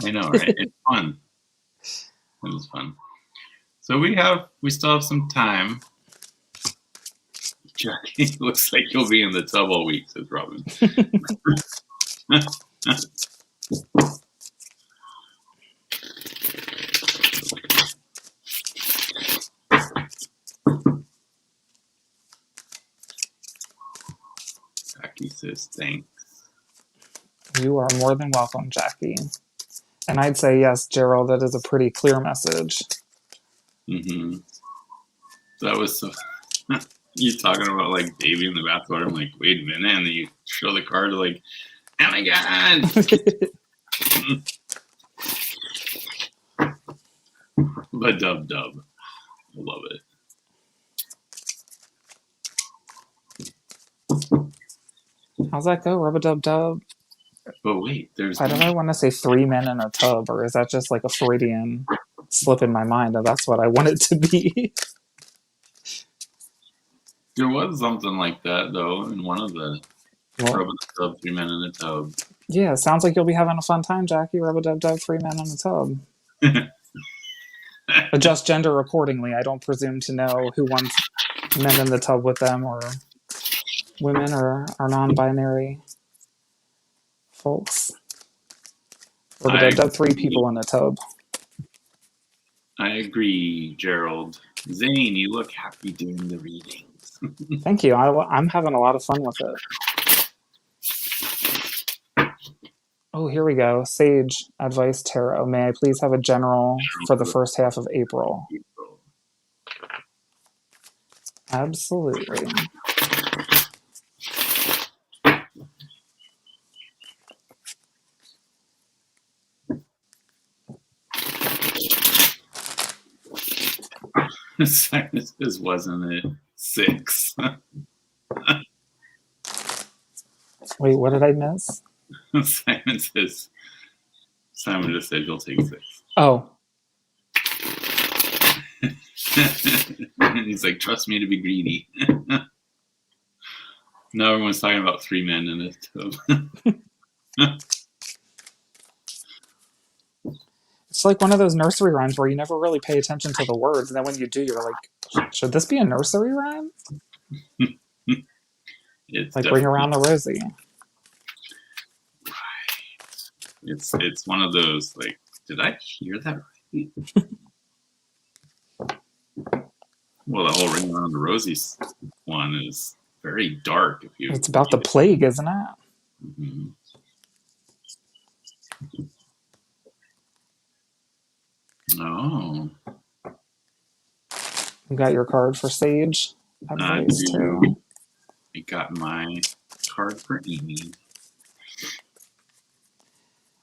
I know, right? It's fun. It was fun. So we still have some time. Jackie, looks like you'll be in the tub all week, says Robin. Jackie says thanks. You are more than welcome, Jackie. And I'd say, yes, Gerald, that is a pretty clear message. Mm-hmm. That was so... You talking about like baby in the bathwater. I'm like, wait a minute. And then you show the card, like, oh my God. The dub. I love it. How's that go? Rub-a-dub-dub. But wait, there's Why did I want to say 3 men in a tub? Or is that just like a Freudian slip in my mind? And that's what I want it to be. There was something like that, though, in one of the Rub-a-dub, 3 men in a tub. Yeah, sounds like you'll be having a fun time, Jackie. Rub-a-dub-dub, 3 men in a tub. Adjust gender accordingly. I don't presume to know who wants men in the tub with them or women or non-binary folks. Rub-a-dub-dub, 3 people in a tub. I agree, Gerald. Zane, you look happy doing the readings. Thank you. I'm having a lot of fun with it. Oh, here we go. Sage Advice Tarot. May I please have a general for the first half of April? Absolutely. This wasn't it. 6. Wait, what did I miss? Simon just said you'll take 6. Oh. He's like, trust me to be greedy. Now everyone's talking about 3 men in a tub. It's like one of those nursery rhymes where you never really pay attention to the words, and then when you do, you're like, should this be a nursery rhyme? It's like Bring Around the Rosie. Right. It's one of those, like, did I hear that right? Well, the whole Ring Around the Rosie one is very dark. It's about the plague, isn't it? Mm-hmm. Oh. You got your card for Sage Advice Tarot. I got my card for Amy.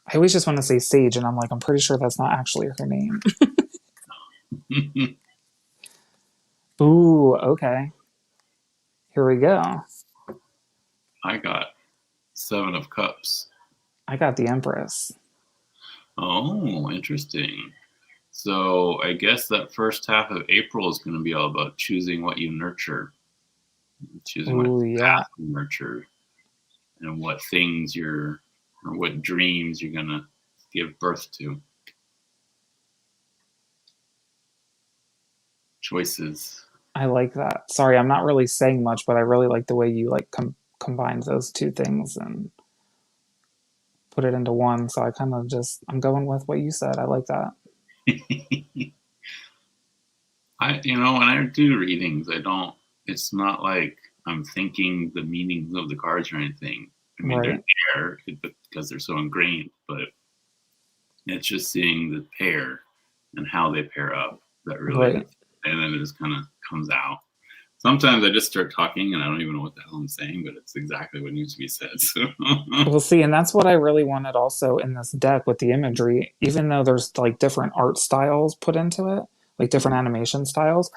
I always just want to say Sage, and I'm like, I'm pretty sure that's not actually her name. Ooh, okay. Here we go. I got 7 of Cups. I got the Empress. Oh, interesting. So I guess that first half of April is going to be all about choosing what you nurture. Choosing what you nurture. And what things or what dreams you're going to give birth to. Choices. I like that. Sorry, I'm not really saying much, but I really like the way you like combined those 2 things and put it into one. So I kind of I'm going with what you said. I like that. When I do readings, it's not like I'm thinking the meanings of the cards or anything. I mean, They're there because they're so ingrained, but it's just seeing the pair and how they pair up that really, and then it just kind of comes out. Sometimes I just start talking and I don't even know what the hell I'm saying, but it's exactly what needs to be said. So. We'll see. And that's what I really wanted also in this deck with the imagery, even though there's like different art styles put into it, like different animation styles.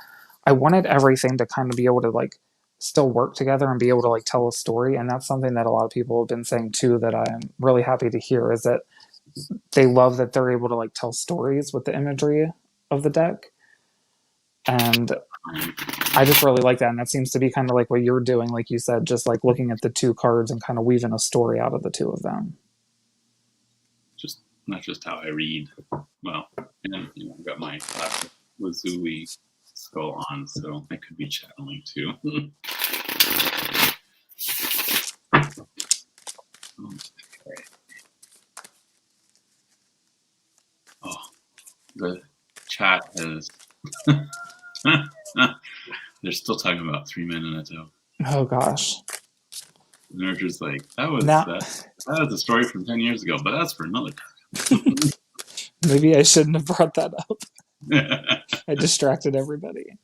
I wanted everything to kind of be able to like still work together and be able to like tell a story. And that's something that a lot of people have been saying too, that I'm really happy to hear, is that they love that they're able to like tell stories with the imagery of the deck. And I just really like that. And that seems to be kind of like what you're doing, like you said, just like looking at the 2 cards and kind of weaving a story out of the 2 of them. Just not just how I read. Well, and I've got my Lazuli skull on, so I could be channeling too. Okay. Oh, the chat has. They're still talking about 3 men in a tub. Oh gosh. And they're just like, that was a story from 10 years ago, but that's for another time. Maybe I shouldn't have brought that up. I distracted everybody.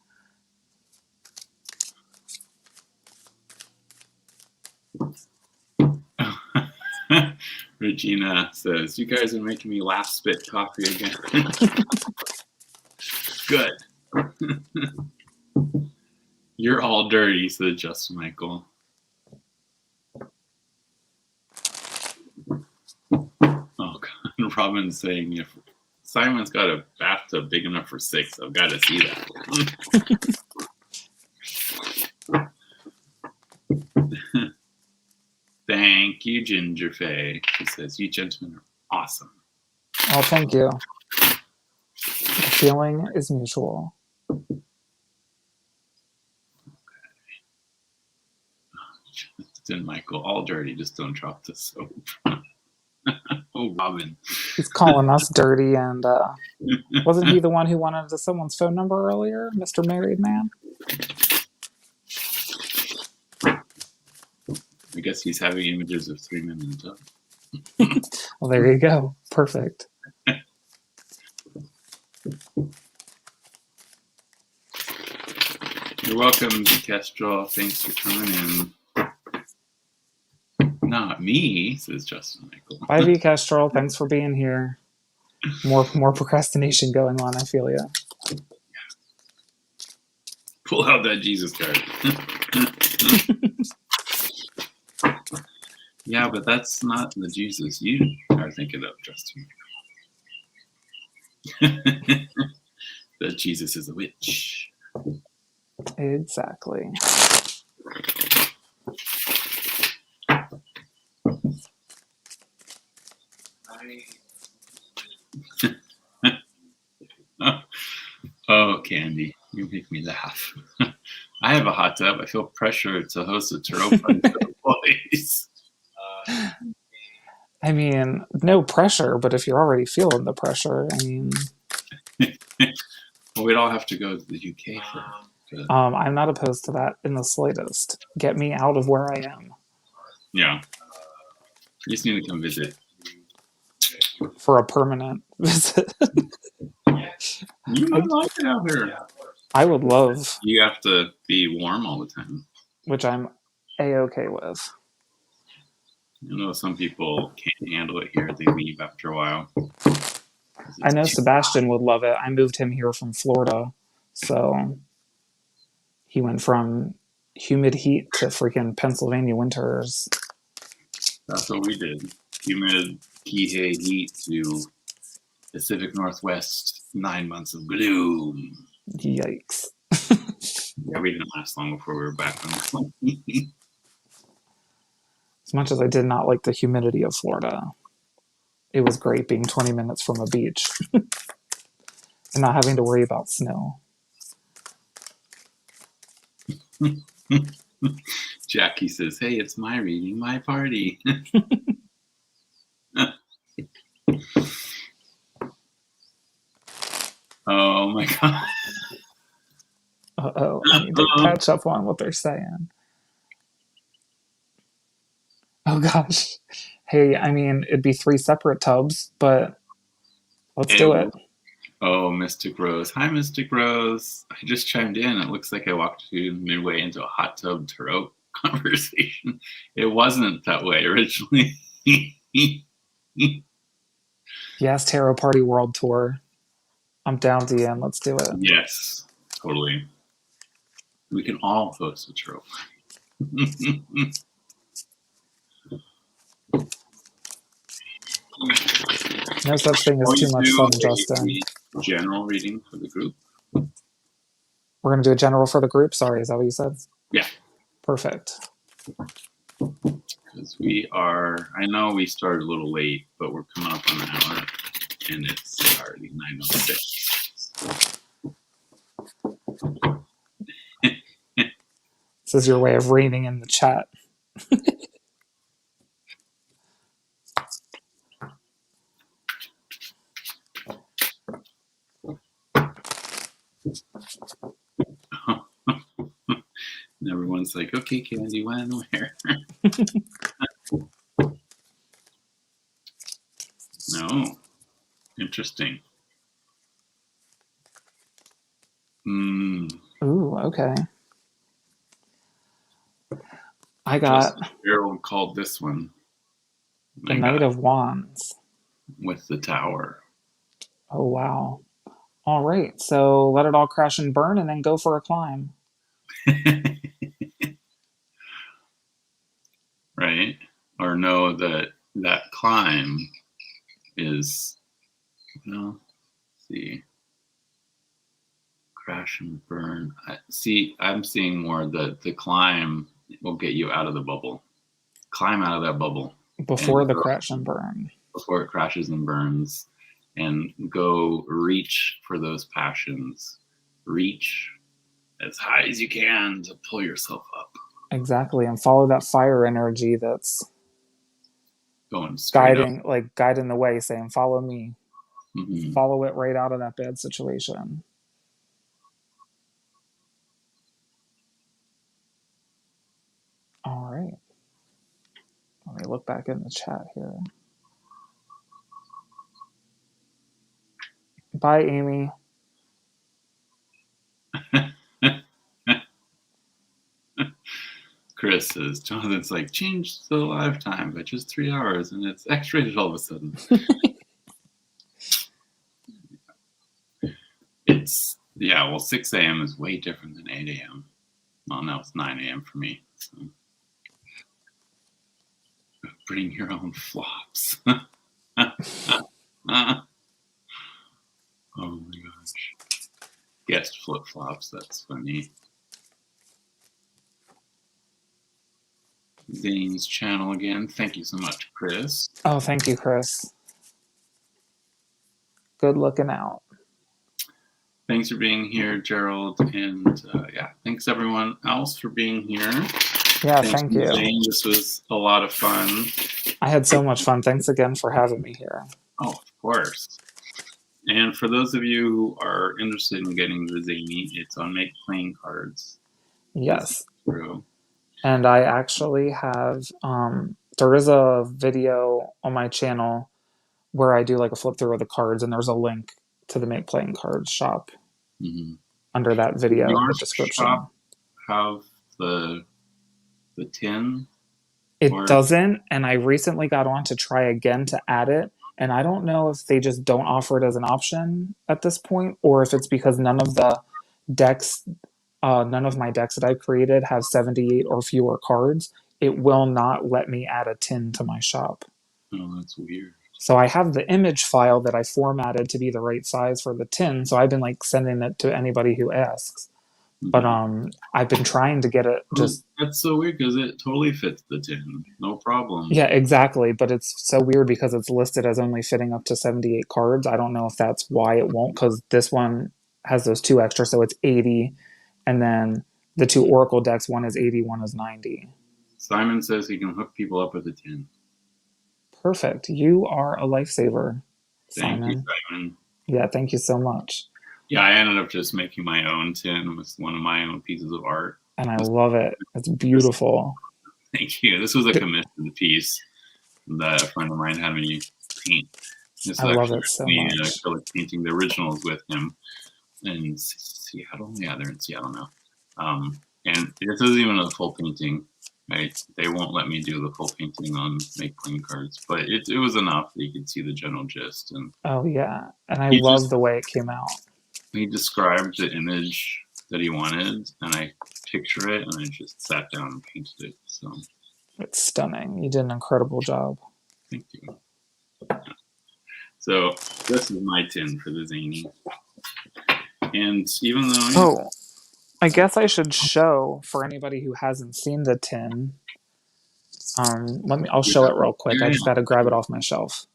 Regina says, you guys are making me laugh spit coffee again. Good. You're all dirty, said Justin Michael. Robin's saying, if Simon's got a bathtub big enough for 6, I've got to see that. Thank you, Ginger Faye. She says, you gentlemen are awesome. Oh, thank you. The feeling is mutual. Justin Michael, all dirty, just don't drop the soap. Oh, Robin. He's calling us dirty, and wasn't he the one who wanted someone's phone number earlier, Mr. Married Man? I guess he's having images of 3 men in a tub. Well, there you go. Perfect. You're welcome, Kestrel. Thanks for coming in. Not me, says Justin Michael. Bye, V. Kestrel. Thanks for being here. More procrastination going on, I feel ya. Pull out that Jesus card. Yeah, but that's not the Jesus you are thinking of, Justin. That Jesus is a witch. Exactly. Oh, Candy, you make me laugh. I have a hot tub. I feel pressure to host a tarot party for the boys. I mean, no pressure, but if you're already feeling the pressure, I mean... Well, we'd all have to go to the UK for... I'm not opposed to that in the slightest. Get me out of where I am. Yeah. You just need to come visit. For a permanent visit. You might like it out here. I would love... You have to be warm all the time. Which I'm A-okay with. I know some people can't handle it here. They leave after a while. I know Sebastian would love it. I moved him here from Florida. So he went from humid heat to freaking Pennsylvania winters. That's what we did. Humid Kihei heat to Pacific Northwest, 9 months of gloom. Yikes. Yeah, we didn't last long before we were back on. As much as I did not like the humidity of Florida, it was great being 20 minutes from a beach and not having to worry about snow. Jackie says, hey, it's my reading, my party. Oh my God. Uh-oh, I need to catch up on what they're saying. Oh gosh. Hey, I mean, it'd be 3 separate tubs, but let's do it. Oh, Mystic Rose. Hi, Mystic Rose. I just chimed in. It looks like I walked you midway into a hot tub tarot conversation. It wasn't that way originally. Yes, Tarot Party World Tour. I'm down, DM. Let's do it. Yes, totally. We can all host a tarot party. No such thing as too much fun, Justin. General reading for the group. We're going to do a general for the group? Sorry, is that what you said? Yeah. Perfect. Because we are, I know we started a little late, but we're coming up on an hour, and it's already 9:06. This is your way of reigning in the chat. And everyone's like, okay, Candy, when, where? No. Interesting. Ooh, okay. I got Harold called this one the Knight of Wands with the Tower. Oh wow. All right, so let it all crash and burn and then go for a climb. Right? Or know that that climb is, let's see, crash and burn. I'm seeing more the climb will get you out of the bubble. Climb out of that bubble. Before the crash and burn. Before it crashes and burns. And go reach for those passions. Reach as high as you can to pull yourself up. Exactly. And follow that fire energy that's going guiding the way, saying, follow me. Mm-hmm. Follow it right out of that bad situation. All right. Let me look back in the chat here. Bye, Amy. Chris says, Jonathan's like, change the live time by just 3 hours and it's X-rated all of a sudden. It's, 6 a.m. is way different than 8 a.m. Well, now it's 9 a.m. for me. So. Bring your own flops. Oh my gosh. Guest flip-flops, that's funny. Zane's channel again. Thank you so much, Chris. Oh, thank you, Chris. Good looking out. Thanks for being here, Gerald. And thanks everyone else for being here. Yeah, thank you. Zane. This was a lot of fun. I had so much fun. Thanks again for having me here. Oh, of course. And for those of you who are interested in getting the Zaney, it's on Make Playing Cards. Yes. True. And I actually have, there is a video on my channel where I do like a flip through of the cards, and there's a link to the Make Playing Cards shop under that video in the description. Shop have the tin? It doesn't, and I recently got on to try again to add it, and I don't know if they just don't offer it as an option at this point, or if it's because none of the decks, none of my decks that I created have 78 or fewer cards. It will not let me add a tin to my shop. Oh, that's weird. So I have the image file that I formatted to be the right size for the tin, so I've been like sending it to anybody who asks. But I've been trying to get it just... That's so weird because it totally fits the tin. No problem. Yeah, exactly. But it's so weird because it's listed as only fitting up to 78 cards. I don't know if that's why it won't, because this one has those 2 extra, so it's 80. And then the 2 Oracle decks, one is 80, one is 90. Simon says he can hook people up with a tin. Perfect. You are a lifesaver, Simon. Thank you, Simon. Yeah, thank you so much. Yeah, I ended up just making my own tin with one of my own pieces of art. And I love it. It's beautiful. Thank you. This was a commissioned piece that a friend of mine had me paint. I love it so much. Acrylic painting. The original is with him in Seattle. Yeah, they're in Seattle now. And this isn't even a full painting. Right? They won't let me do the full painting on Make Playing Cards, but it was enough that you could see the general gist. And oh yeah, and I love the way it came out. He described the image that he wanted, and I picture it, and I just sat down and painted it. So it's stunning. You did an incredible job. Thank you. So this is my tin for the Zaney, and even though I guess I should show for anybody who hasn't seen the tin. I'll show it real quick. I just got to grab it off my shelf.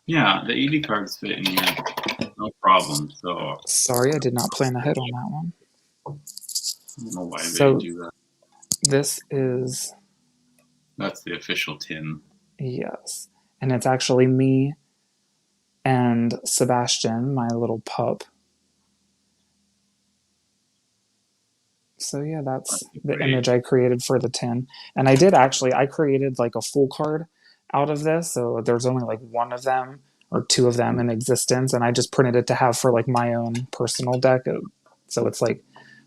Yeah, the 80 cards fit in here, no problem. So sorry, I did not plan ahead on that one. I don't know why they do that. This is... That's the official tin. Yes, and it's actually me and Sebastian, my little pup. So yeah, that's the image I created for the tin. And I created like a full card out of this, so there's only like 1 of them or 2 of them in existence, and I just printed it to have for like my own personal deck. So it's like,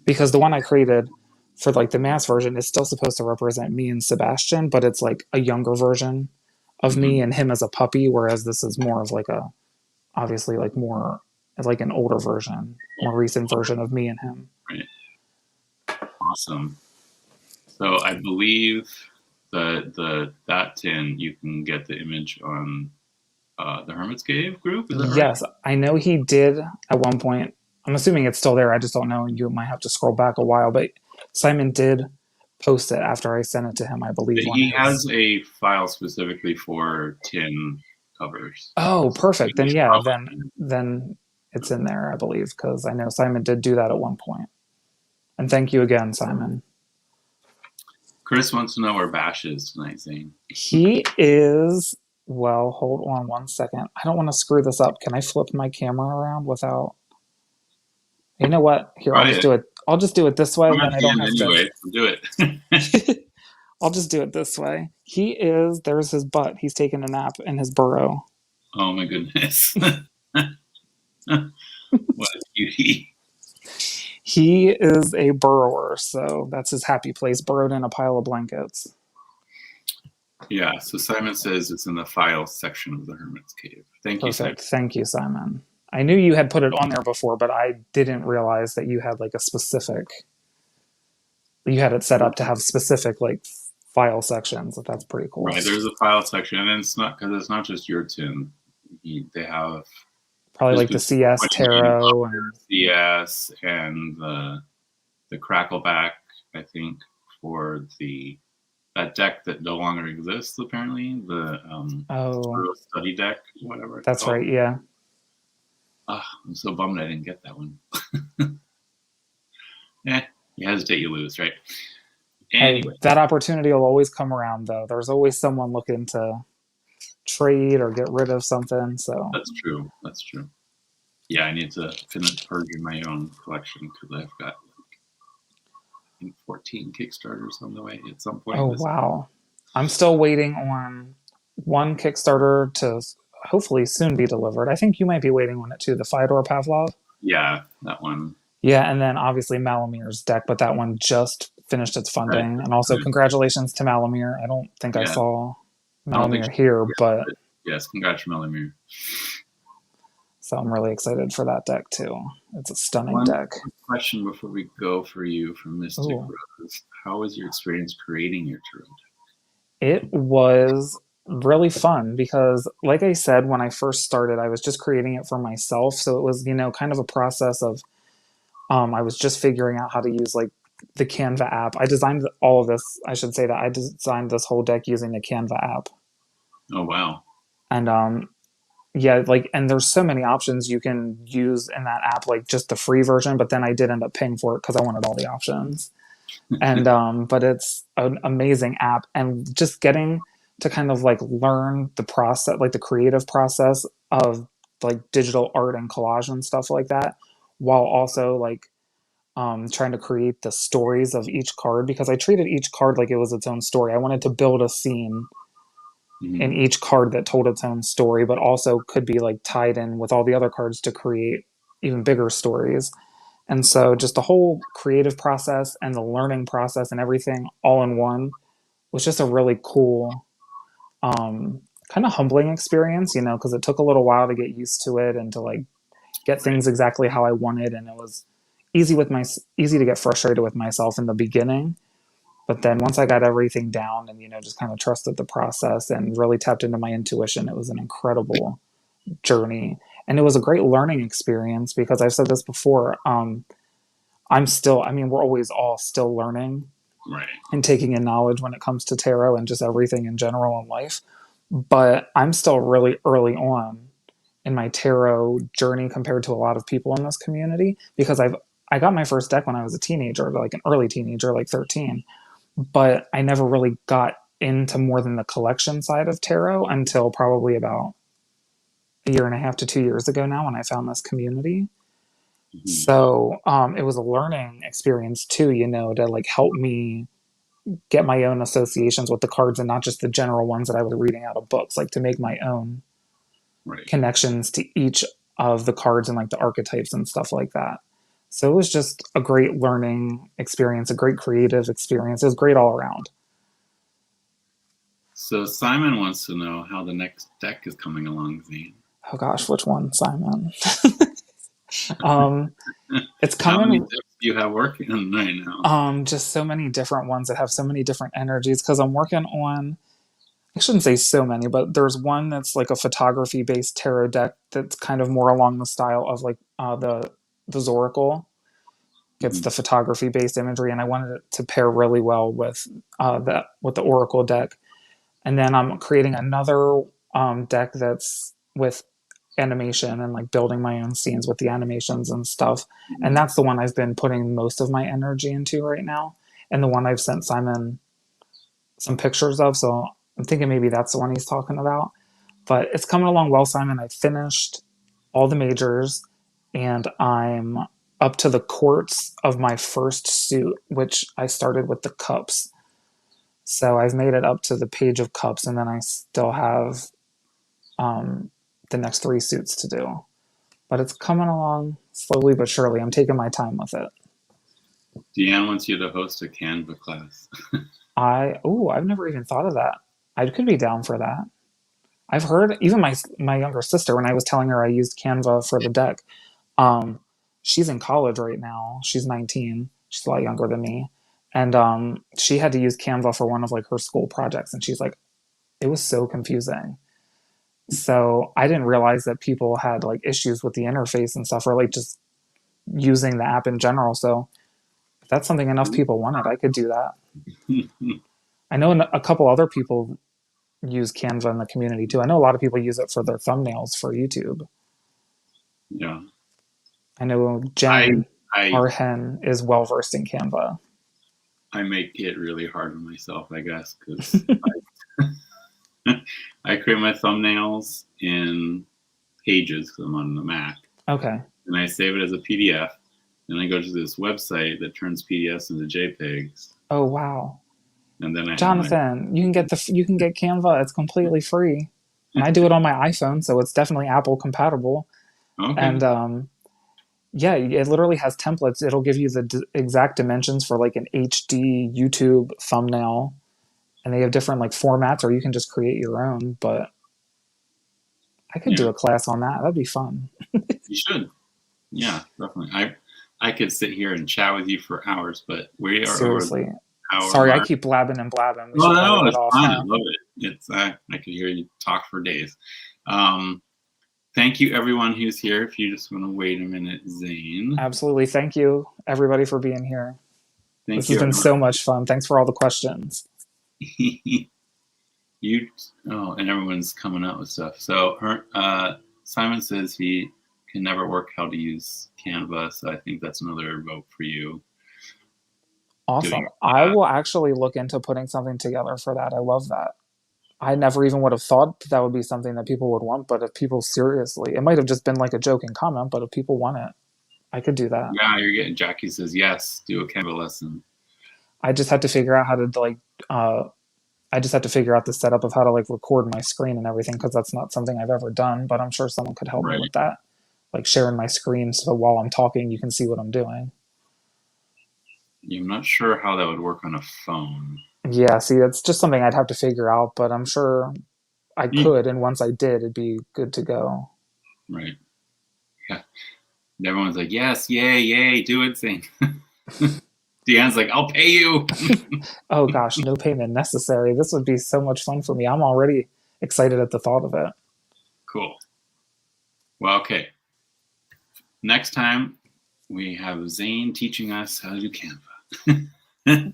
because the one I created for like the mass version is still supposed to represent me and Sebastian, but it's like a younger version of me and him as a puppy, whereas this is more of like obviously like more like an older version, more recent version of me and him. Right. Awesome. So I believe that tin, you can get the image on the Hermit's Cave group. Is that right? Yes, I know he did at one point. I'm assuming it's still there. I just don't know. You might have to scroll back a while, but Simon did post it after I sent it to him, I believe. He has a file specifically for tin covers. Oh, perfect. Then yeah, then it's in there, I believe, because I know Simon did do that at one point. And thank you again, Simon. Chris wants to know where Bash is tonight, Zane. He is, well, hold on one second. I don't want to screw this up. Can I flip my camera around without... You know what? Here, I'll just do it. I'll just do it this way, then I don't have to... Do it. I'll just do it this way. He is, there's his butt. He's taking a nap in his burrow. Oh my goodness. What a cutie. He is a burrower, so that's his happy place, burrowed in a pile of blankets. Yeah, so Simon says it's in the file section of the Hermit's Cave. Thank you, Simon. Thank you, Simon. I knew you had put it on there before, but I didn't realize that you had like a specific... You had it set up to have specific like file sections. That's pretty cool. Right, there's a file section, and it's not because it's not just your tin. They have probably like the CS Tarot and CS and the Crackleback, I think, for that deck that no longer exists apparently. The study deck, whatever. That's right. Yeah. I'm so bummed I didn't get that one. You hesitate, you lose, right? Anyway. Hey, that opportunity will always come around, though. There's always someone looking to trade or get rid of something. So that's true. That's true. Yeah, I need to finish purging my own collection because I've got I think 14 Kickstarters on the way at some point. Oh wow! I'm still waiting on one Kickstarter to hopefully soon be delivered. I think you might be waiting on it too. The Fyodor Pavlov. Yeah, that one. Yeah, and then obviously Malamir's deck, but that one just finished its funding. Right. And also congratulations to Malamir. I don't think I saw Malamir here, but yes, congrats to Malamir. So I'm really excited for that deck too. It's a stunning deck. Question before we go for you from Mystic Rose. How was your experience creating your tarot deck? It was really fun because, like I said, when I first started, I was just creating it for myself. So it was, kind of a process of I was just figuring out how to use like the Canva app. I designed all of this. I should say that I designed this whole deck using the Canva app. Oh, wow. And yeah, like, and there's so many options you can use in that app, like just the free version, but then I did end up paying for it because I wanted all the options. And but it's an amazing app, and just getting to kind of like learn the process, like the creative process of like digital art and collage and stuff like that, while also like trying to create the stories of each card, because I treated each card like it was its own story. I wanted to build a scene in each card that told its own story, but also could be like tied in with all the other cards to create even bigger stories. And so just the whole creative process and the learning process and everything all in one was just a really cool, kind of humbling experience, because it took a little while to get used to it and to like get things exactly how I wanted. And it was easy to get frustrated with myself in the beginning. But then once I got everything down and, just kind of trusted the process and really tapped into my intuition, it was an incredible journey. And it was a great learning experience because I've said this before. We're always all still learning and taking in knowledge when it comes to tarot and just everything in general in life. But I'm still really early on in my tarot journey compared to a lot of people in this community, because I got my first deck when I was a teenager, like an early teenager, like 13. But I never really got into more than the collection side of tarot until probably about a year and a half to 2 years ago now, when I found this community. Mm-hmm. So it was a learning experience too, to like help me get my own associations with the cards and not just the general ones that I was reading out of books, like to make my own connections to each of the cards and like the archetypes and stuff like that. So it was just a great learning experience, a great creative experience. It was great all around. So Simon wants to know how the next deck is coming along, Zane. Oh gosh, which one, Simon? It's coming. How many decks you have working right now? Just so many different ones that have so many different energies because I'm working on, I shouldn't say so many, but there's one that's like a photography based tarot deck that's kind of more along the style of like the Zoracle. It's the photography based imagery, and I wanted it to pair really well with the Oracle deck. And then I'm creating another deck that's with animation and like building my own scenes with the animations and stuff. And that's the one I've been putting most of my energy into right now, and the one I've sent Simon some pictures of. So I'm thinking maybe that's the one he's talking about. But it's coming along well, Simon. I finished all the majors, and I'm up to the courts of my first suit, which I started with the cups. So I've made it up to the page of cups, and then I still have the next three suits to do. But it's coming along slowly but surely. I'm taking my time with it. Deanne wants you to host a Canva class. I've never even thought of that. I could be down for that. I've heard even my younger sister, when I was telling her I used Canva for the deck, she's in college right now. She's 19. She's a lot younger than me. And she had to use Canva for one of like her school projects, and she's like, it was so confusing. So I didn't realize that people had like issues with the interface and stuff, or like just using the app in general. So if that's something enough people wanted, I could do that. I know a couple other people use Canva in the community too. I know a lot of people use it for their thumbnails for YouTube. Yeah. I know Jen, our hen, is well versed in Canva. I make it really hard on myself, I guess, because I create my thumbnails in Pages because I'm on the Mac. Okay. And I save it as a PDF. And I go to this website that turns PDFs into JPEGs. Oh wow! And then Jonathan, you can get Canva. It's completely free, and I do it on my iPhone, so it's definitely Apple compatible. Okay. And yeah, it literally has templates. It'll give you the exact dimensions for like an HD YouTube thumbnail, and they have different like formats, or you can just create your own. But I could do a class on that. That'd be fun. You should. Yeah, definitely. I could sit here and chat with you for hours, but we are seriously. Sorry, I keep blabbing and blabbing. No, it's fine. I love it. It's I could hear you talk for days. Thank you, everyone who's here. If you just want to wait a minute, Zane. Absolutely. Thank you, everybody, for being here. This has been so much fun. Thanks for all the questions. And everyone's coming up with stuff. So Simon says he can never work how to use Canva, so I think that's another vote for you. Awesome. I will actually look into putting something together for that. I love that. I never even would have thought that would be something that people would want, but if people seriously, it might have just been like a joking comment, but if people want it, I could do that. Yeah, you're getting, Jackie says, yes, do a Canva lesson. I just had to figure out how to like, I just had to figure out the setup of how to like record my screen and everything, because that's not something I've ever done, but I'm sure someone could help me with that. Like sharing my screen so while I'm talking, you can see what I'm doing. I'm not sure how that would work on a phone. Yeah, see, that's just something I'd have to figure out, but I'm sure I could, and once I did, it'd be good to go. Right. Yeah. And everyone's like, yes, yay, do it, Zane. Deanne's like, I'll pay you. Oh gosh, no payment necessary. This would be so much fun for me. I'm already excited at the thought of it. Cool. Well, okay. Next time, we have Zane teaching us how to do Canva.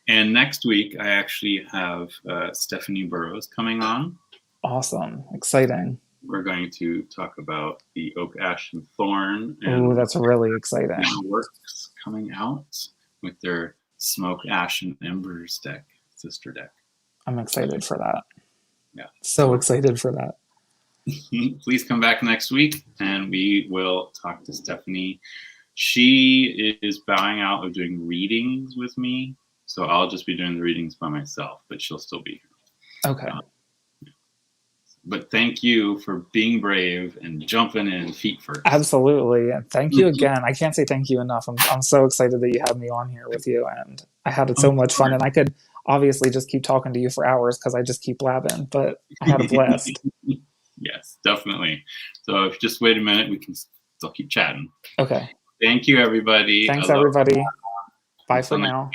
And next week, I actually have Stephanie Burrows coming on. Awesome. Exciting. We're going to talk about the Oak, Ash, and Thorn. Oh, that's really exciting. Works coming out with their Smoke, Ash, and Embers deck, sister deck. I'm excited for that. Yeah. So excited for that. Please come back next week and we will talk to Stephanie. She is bowing out of doing readings with me, so I'll just be doing the readings by myself, but she'll still be here. Okay. But thank you for being brave and jumping in feet first. Absolutely. And thank you again. I can't say thank you enough. I'm so excited that you had me on here with you, and I had so much fun, and I could obviously just keep talking to you for hours because I just keep blabbing, but I had a blast. Yes, definitely. So if you just wait a minute, we can still keep chatting. Okay. Thank you, everybody. Thanks, everybody. Bye for now.